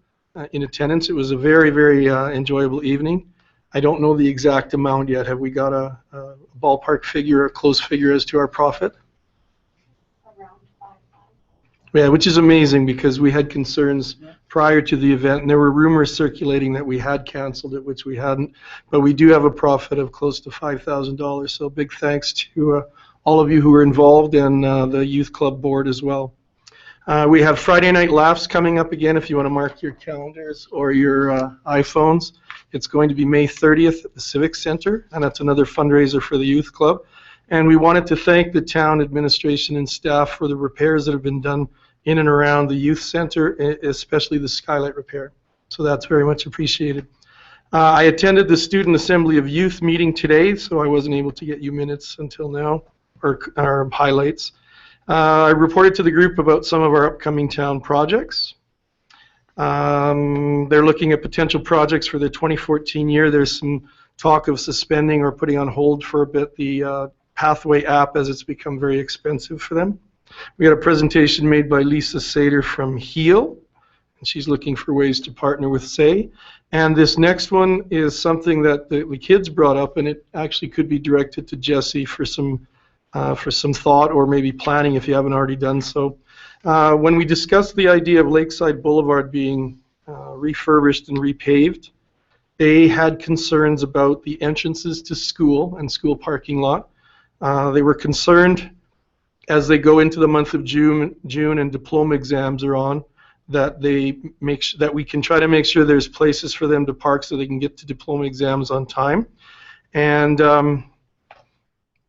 in attendance. It was a very, very enjoyable evening. I don't know the exact amount yet. Have we got a ballpark figure, a close figure as to our profit? Around 5,000. Yeah, which is amazing because we had concerns prior to the event, and there were rumors circulating that we had canceled it, which we hadn't. But we do have a profit of close to $5,000. So big thanks to all of you who were involved, and the youth club board as well. We have Friday Night Laughs coming up again if you want to mark your calendars or your iPhones. It's going to be May 30th at the Civic Center, and that's another fundraiser for the youth club. And we wanted to thank the town administration and staff for the repairs that have been done in and around the youth center, especially the skylight repair. So that's very much appreciated. I attended the Student Assembly of Youth meeting today, so I wasn't able to get you minutes until now, or highlights. I reported to the group about some of our upcoming town projects. They're looking at potential projects for the 2014 year. There's some talk of suspending or putting on hold for a bit the Pathway app as it's become very expensive for them. We got a presentation made by Lisa Sater from HEAL, and she's looking for ways to partner with SAY. And this next one is something that the kids brought up, and it actually could be directed to Jesse for some thought or maybe planning if you haven't already done so. When we discussed the idea of Lakeside Boulevard being refurbished and repaved, they had concerns about the entrances to school and school parking lot. They were concerned as they go into the month of June and diploma exams are on, that we can try to make sure there's places for them to park so they can get to diploma exams on time. And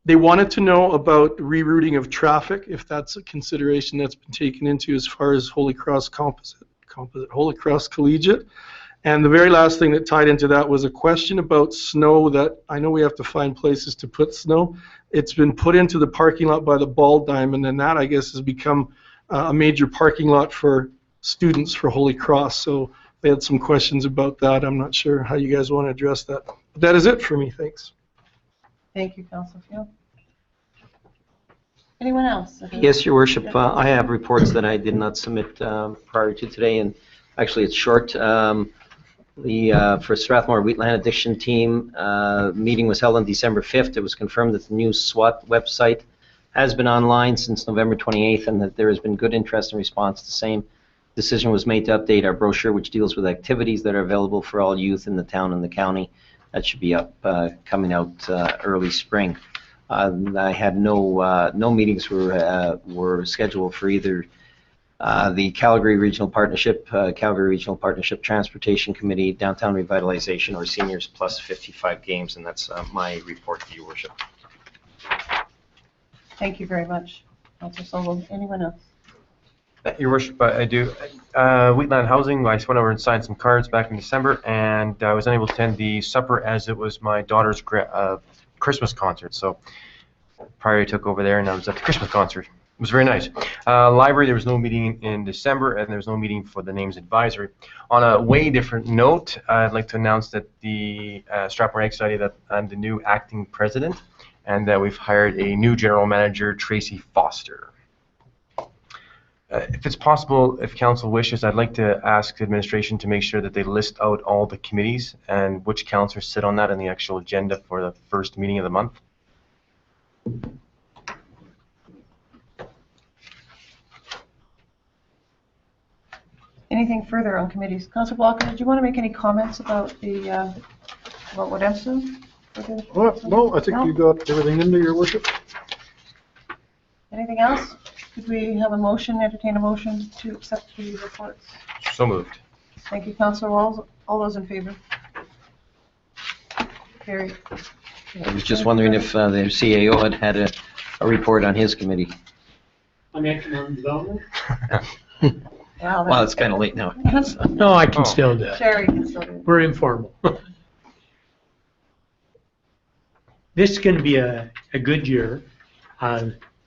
they wanted to know about rerouting of traffic, if that's a consideration that's been taken into as far as Holy Cross Holy Cross Collegiate. And the very last thing that tied into that was a question about snow that I know we have to find places to put snow. It's been put into the parking lot by the Ball Diamond, and that, I guess, has become a major parking lot for students for Holy Cross. So they had some questions about that. I'm not sure how you guys want to address that. But that is it for me. Thanks. Thank you, Councillor Field. Anyone else? Yes, Your Worship, I have reports that I did not submit prior to today, and actually it's short. For Strathmore Wheatland Addiction Team, meeting was held on December 5th. It was confirmed that the new SWAT website has been online since November 28th and that there has been good interest and response to the same. Decision was made to update our brochure, which deals with activities that are available for all youth in the town and the county. That should be up, coming out early spring. I had no meetings were scheduled for either the Calgary Regional Partnership Transportation Committee, Downtown Revitalization, or Seniors Plus 55 Games, and that's my report to Your Worship. Thank you very much, Councillor Sobel. Anyone else? Your Worship, I do. Wheatland Housing, I just went over and signed some cards back in December, and I was unable to attend the supper as it was my daughter's Christmas concert. So prior I took over there, and I was at the Christmas concert. It was very nice. Library, there was no meeting in December, and there was no meeting for the Names Advisory. On a way different note, I'd like to announce that the Strathmore Ag Society, that I'm the new acting president, and that we've hired a new general manager, Tracy Foster. If it's possible, if council wishes, I'd like to ask the administration to make sure that they list out all the committees and which councillors sit on that in the actual agenda for the first meeting of the month. Anything further on committees? Councillor Walker, did you want to make any comments about the about what EMSA? No, I think you got everything into, Your Worship. Anything else? Could we have a motion, entertain a motion to accept the reports? So moved. Thank you, Councillor Walls. All those in favor? Carried. I was just wondering if the CAO had a report on his committee. On economic development? Wow, Well, it's kind of late now. No, I can still do it. Sherry can still do it. We're informal. This is going to be a good year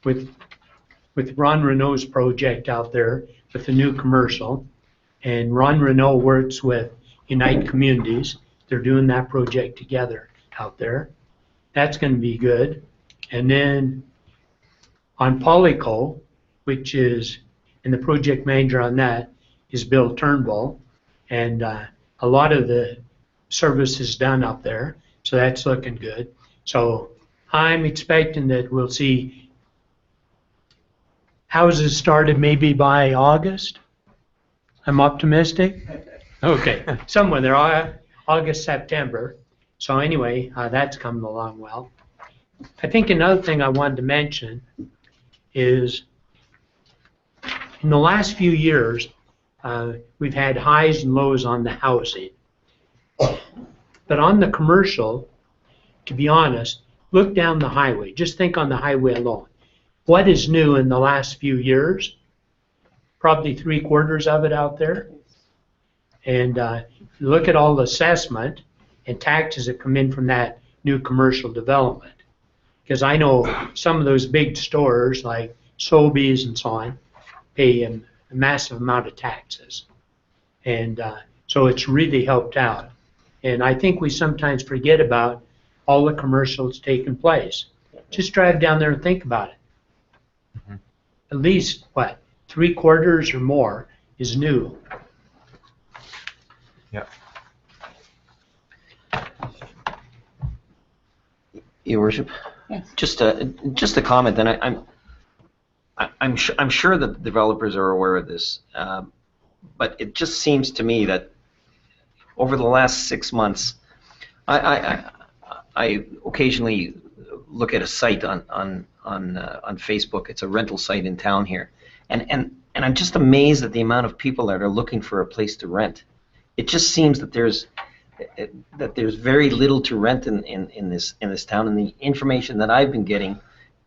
with Ron Renault's project out there with the new commercial. And Ron Renault works with Unite Communities. They're doing that project together out there. That's going to be good. And then on Polyco, which is, and the project manager on that is Bill Turnbull, and a lot of the service is done up there, so that's looking good. So I'm expecting that we'll see houses started maybe by August. I'm optimistic. Okay, somewhere there, August, September. So anyway, that's coming along well. I think another thing I wanted to mention is in the last few years, we've had highs and lows on the housing. But on the commercial, to be honest, look down the highway. Just think on the highway alone. What is new in the last few years? Probably 3/4 of it out there. And look at all the assessment and taxes that come in from that new commercial development. Because I know some of those big stores like Sobeys and so on pay a massive amount of taxes. And so it's really helped out. And I think we sometimes forget about all the commercials taking place. Just drive down there and think about it. At least, what, 3/4 or more is new. Yeah. Your Worship? Yes. Just a comment, and I'm sure that the developers are aware of this, but it just seems to me that over the last 6 months, I occasionally look at a site on Facebook. It's a rental site in town here, and I'm just amazed at the amount of people that are looking for a place to rent. It just seems that there's very little to rent in this town, and the information that I've been getting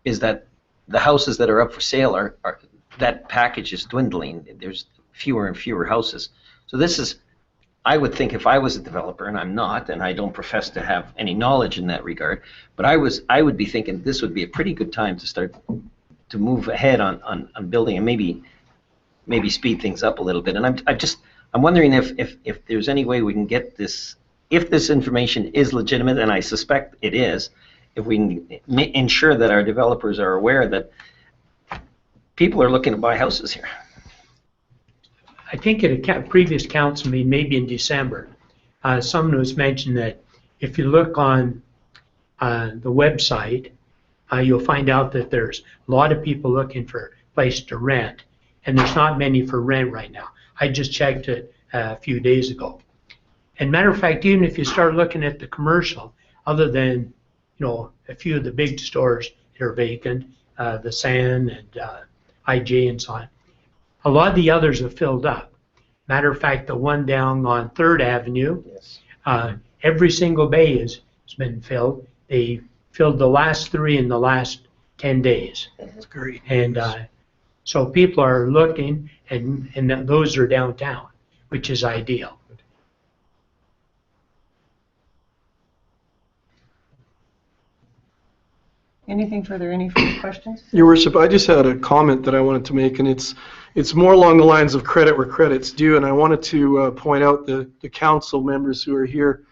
is that the houses that are up for sale are that package is dwindling. There's fewer and fewer houses. So this is, I would think, if I was a developer, and I'm not, and I don't profess to have any knowledge in that regard, but I would be thinking this would be a pretty good time to start to move ahead on building and maybe speed things up a little bit. And I'm wondering if there's any way we can get this, if this information is legitimate, and I suspect it is, if we can ensure that our developers are aware that people are looking to buy houses here. I think at a previous council meeting, maybe in December, someone was mentioned that if you look on the website, you'll find out that there's a lot of people looking for a place to rent, and there's not many for rent right now. I just checked it a few days ago. And matter of fact, even if you start looking at the commercial, other than a few of the big stores that are vacant, the San and IJ and so on, a lot of the others have filled up. Matter of fact, the one down on 3rd Avenue, Yes. every single bay has been filled. They filled the last 3 in the last 10 days. That's great. And so people are looking, and those are downtown, which is ideal. Anything further? Any further questions? Your Worship, I just had a comment that I wanted to make, and it's more along the lines of credit where credit's due, and I wanted to point out the council members who are here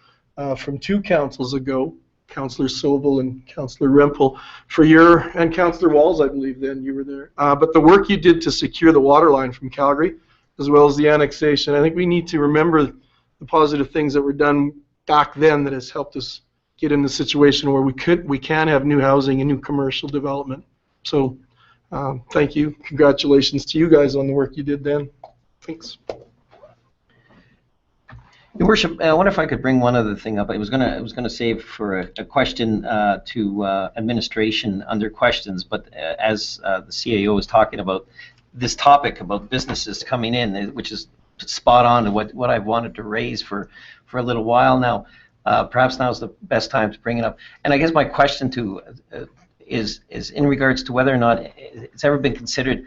from 2 councils ago, Councillor Sobel and Councillor Rempel, and Councillor Walls, I believe then you were there. But the work you did to secure the water line from Calgary, as well as the annexation, I think we need to remember the positive things that were done back then that has helped us get in the situation where we can have new housing and new commercial development. So thank you. Congratulations to you guys on the work you did then. Thanks. Your Worship, I wonder if I could bring one other thing up. I was gonna save for a question to administration under questions, but as the CAO is talking about this topic about businesses coming in, which is spot on to what I've wanted to raise for a little while now. Perhaps now's the best time to bring it up. And I guess my question is in regards to whether or not it's ever been considered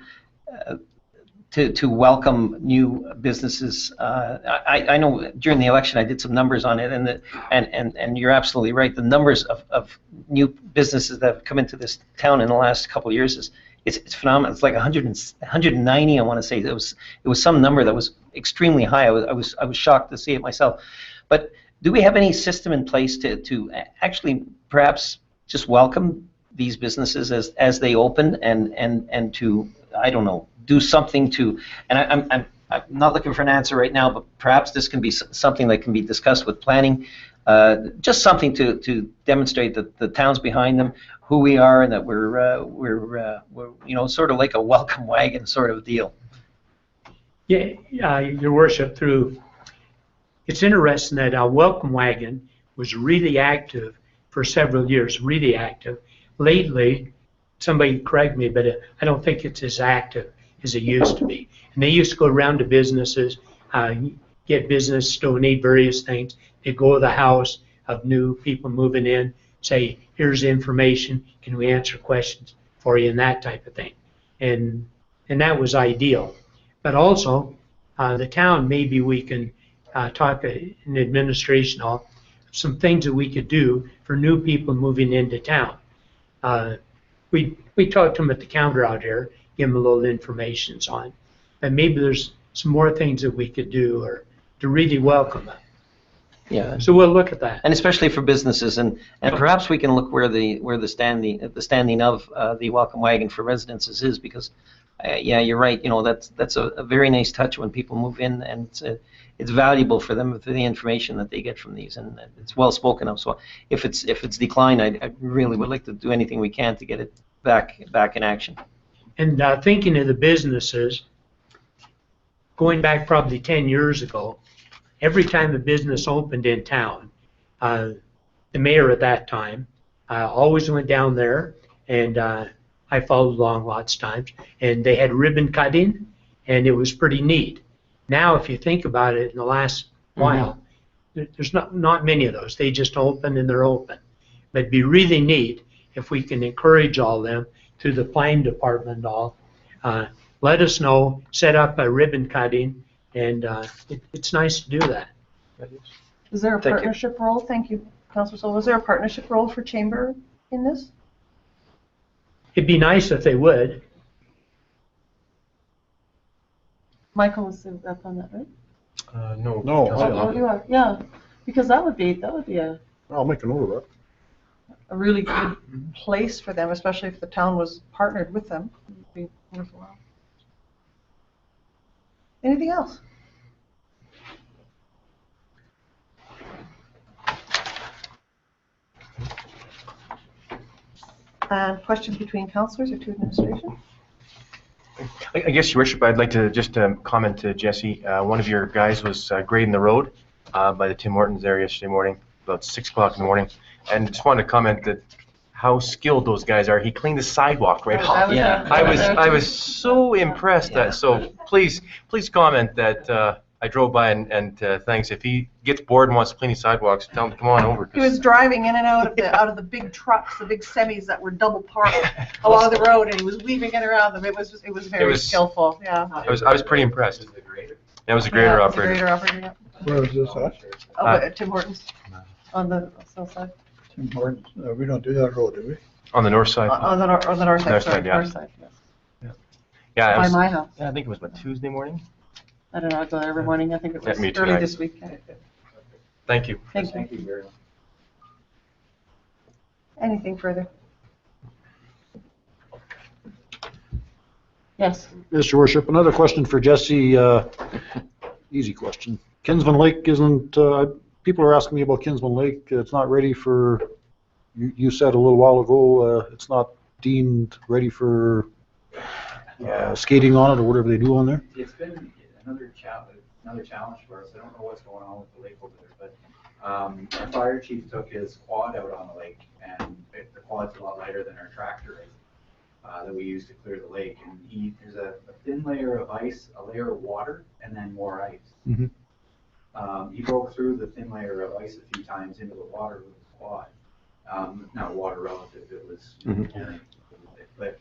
to welcome new businesses. I know during the election I did some numbers on it, and you're absolutely right. The numbers of new businesses that have come into this town in the last couple of years it's phenomenal. It's like 190. I want to say it was some number that was extremely high. I was shocked to see it myself. But do we have any system in place to actually perhaps just welcome these businesses as they open and to, I don't know, do something to, and I'm not looking for an answer right now, but perhaps this can be something that can be discussed with planning, just something to demonstrate that the town's behind them, who we are, and that we're sort of like a welcome wagon sort of deal. Yeah, Your Worship, it's interesting that our welcome wagon was really active for several years, really active. Lately, somebody correct me, but I don't think it's as active as it used to be. And they used to go around to businesses, get business, donate various things. They go to the house of new people moving in, say, here's information, can we answer questions for you, and that type of thing. And that was ideal. But also, the town, maybe we can talk in administration hall, some things that we could do for new people moving into town. We talked to them at the counter out here, give them a little information on, and maybe there's some more things that we could do or to really welcome them. Yeah. So we'll look at that. And especially for businesses, and perhaps we can look where the standing of the welcome wagon for residences is, because yeah, you're right. That's a very nice touch when people move in, and it's valuable for them, for the information that they get from these, and it's well spoken of. So if it's declined, I really would like to do anything we can to get it back in action. And thinking of the businesses, going back probably 10 years ago, every time a business opened in town, the mayor at that time always went down there, and I followed along lots of times, and they had ribbon cutting, and it was pretty neat. Now, if you think about it, in the last while, there's not many of those. They just open and they're open. But it'd be really neat if we can encourage all them through the planning department and all. Let us know, set up a ribbon cutting, and it's nice to do that. Is there a Thank you. partnership role? Thank you, Councillor Sol. Was there a partnership role for Chamber in this? It'd be nice if they would. Michael was up on that, right? No. No, Oh, you are, yeah, because that would be I'll make a note of that. A really good place for them, especially if the town was partnered with them. It would be worthwhile. Anything else? And questions between councillors or to administration? I guess, Your Worship, I'd like to just comment to Jesse. One of your guys was grading the road by the Tim Hortons area yesterday morning, about 6 o'clock in the morning, and just wanted to comment that how skilled those guys are. He cleaned the sidewalk right off. Yeah. I was so impressed. So please comment that I drove by and thanks. If he gets bored and wants to clean his sidewalks, tell him to come on over. He was driving in and out of the big trucks, the big semis that were double parked along the road, and he was weaving it around them. It was very skillful. Yeah. I was pretty impressed. That was a grader operator. Grader operator. Yeah. Where is this at? At Tim Hortons on the south side. Tim Hortons. We don't do that road, do we? On the north side. On the north side. North Sorry, side, yeah. north side. Yes. Yeah, By my house. I think it was Tuesday morning. I don't know. I go there every morning. I think it was Me too. early this week. Thank you. Thank you. very much. Anything further? yes. Mr. Worship, another question for Jesse, easy question. Kinsman Lake isn't, people are asking me about Kinsman Lake. It's not ready for, you said a little while ago, it's not deemed ready for skating on it or whatever they do on there? It's been another challenge for us. I don't know what's going on with the lake over there, but our fire chief took his quad out on the lake, and the quad's a lot lighter than our tractor is, that we use to clear the lake. And there's a thin layer of ice, a layer of water, and then more ice. Mm-hmm. He broke through the thin layer of ice a few times into the water with the quad. Not water relative, it was, but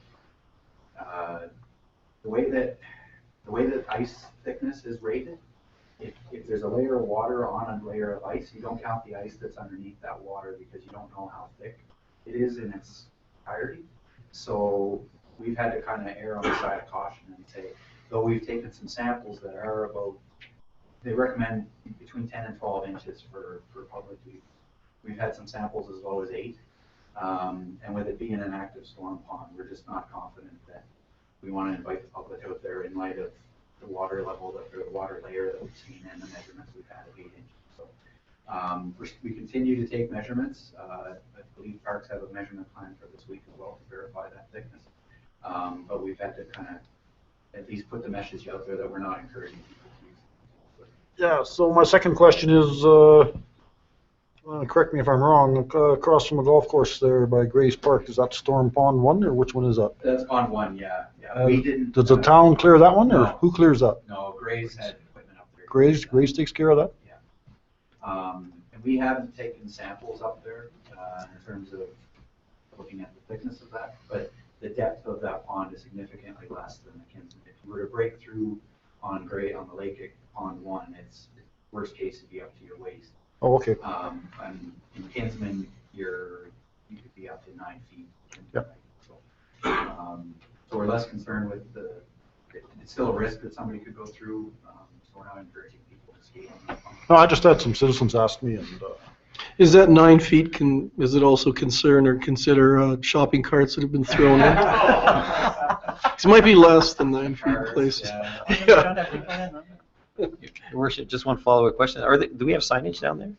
the way that ice thickness is rated, if there's a layer of water on a layer of ice, you don't count the ice that's underneath that water because you don't know how thick it is in its entirety. So we've had to kind of err on the side of caution and say, though we've taken some samples that are about, they recommend between 10 and 12 inches for public use. We've had some samples as low as 8. And with it being an active storm pond, we're just not confident that we want to invite the public out there in light of the water level, the water layer that we've seen and the measurements we've had of 8 inches. So we continue to take measurements. I believe parks have a measurement plan for this week as well to verify that thickness. But we've had to kind of at least put the message out there that we're not encouraging people to use it. Yeah, so my second question is, correct me if I'm wrong, across from the golf course there by Gray's Park, is that Storm Pond 1 or which one is that? That's Pond 1, yeah. We didn't. Does the town clear that one or No. who clears that? No, Gray's had equipment up there. Gray's takes care of that? And we haven't taken samples up there in terms of looking at the thickness of that, but the depth of that pond is significantly less than the Kinsman. If you were to break through on the lake at Pond 1, it's worst case it'd be up to your waist. Oh, okay. And in Kinsman, you could be up to 9 feet. Yep. So we're less concerned with it's still a risk that somebody could go through, so we're not encouraging people to skate on that. No, I just had some citizens ask me, and Is that 9 feet, is it also concern or consider shopping carts that have been thrown in? It might be less than 9 feet in places. Yeah. Your worship, just one follow-up question. Do we have signage down there?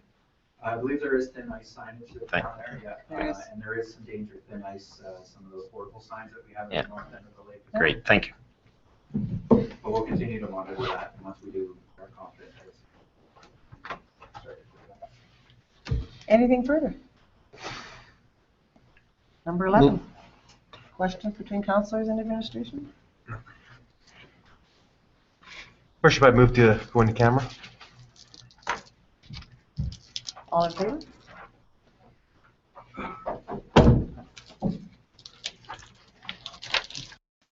I believe there is thin ice signage that's Thank- down there, yeah. There is. And there is some danger thin ice, some of those portable signs that we have Yeah. at the north end of the lake. Great, thank you. But we'll continue to monitor that, and once we do, we're confident that it's. Anything further? Number 11. Questions between councillors and administration? Worship, I move to go into camera. All in favor?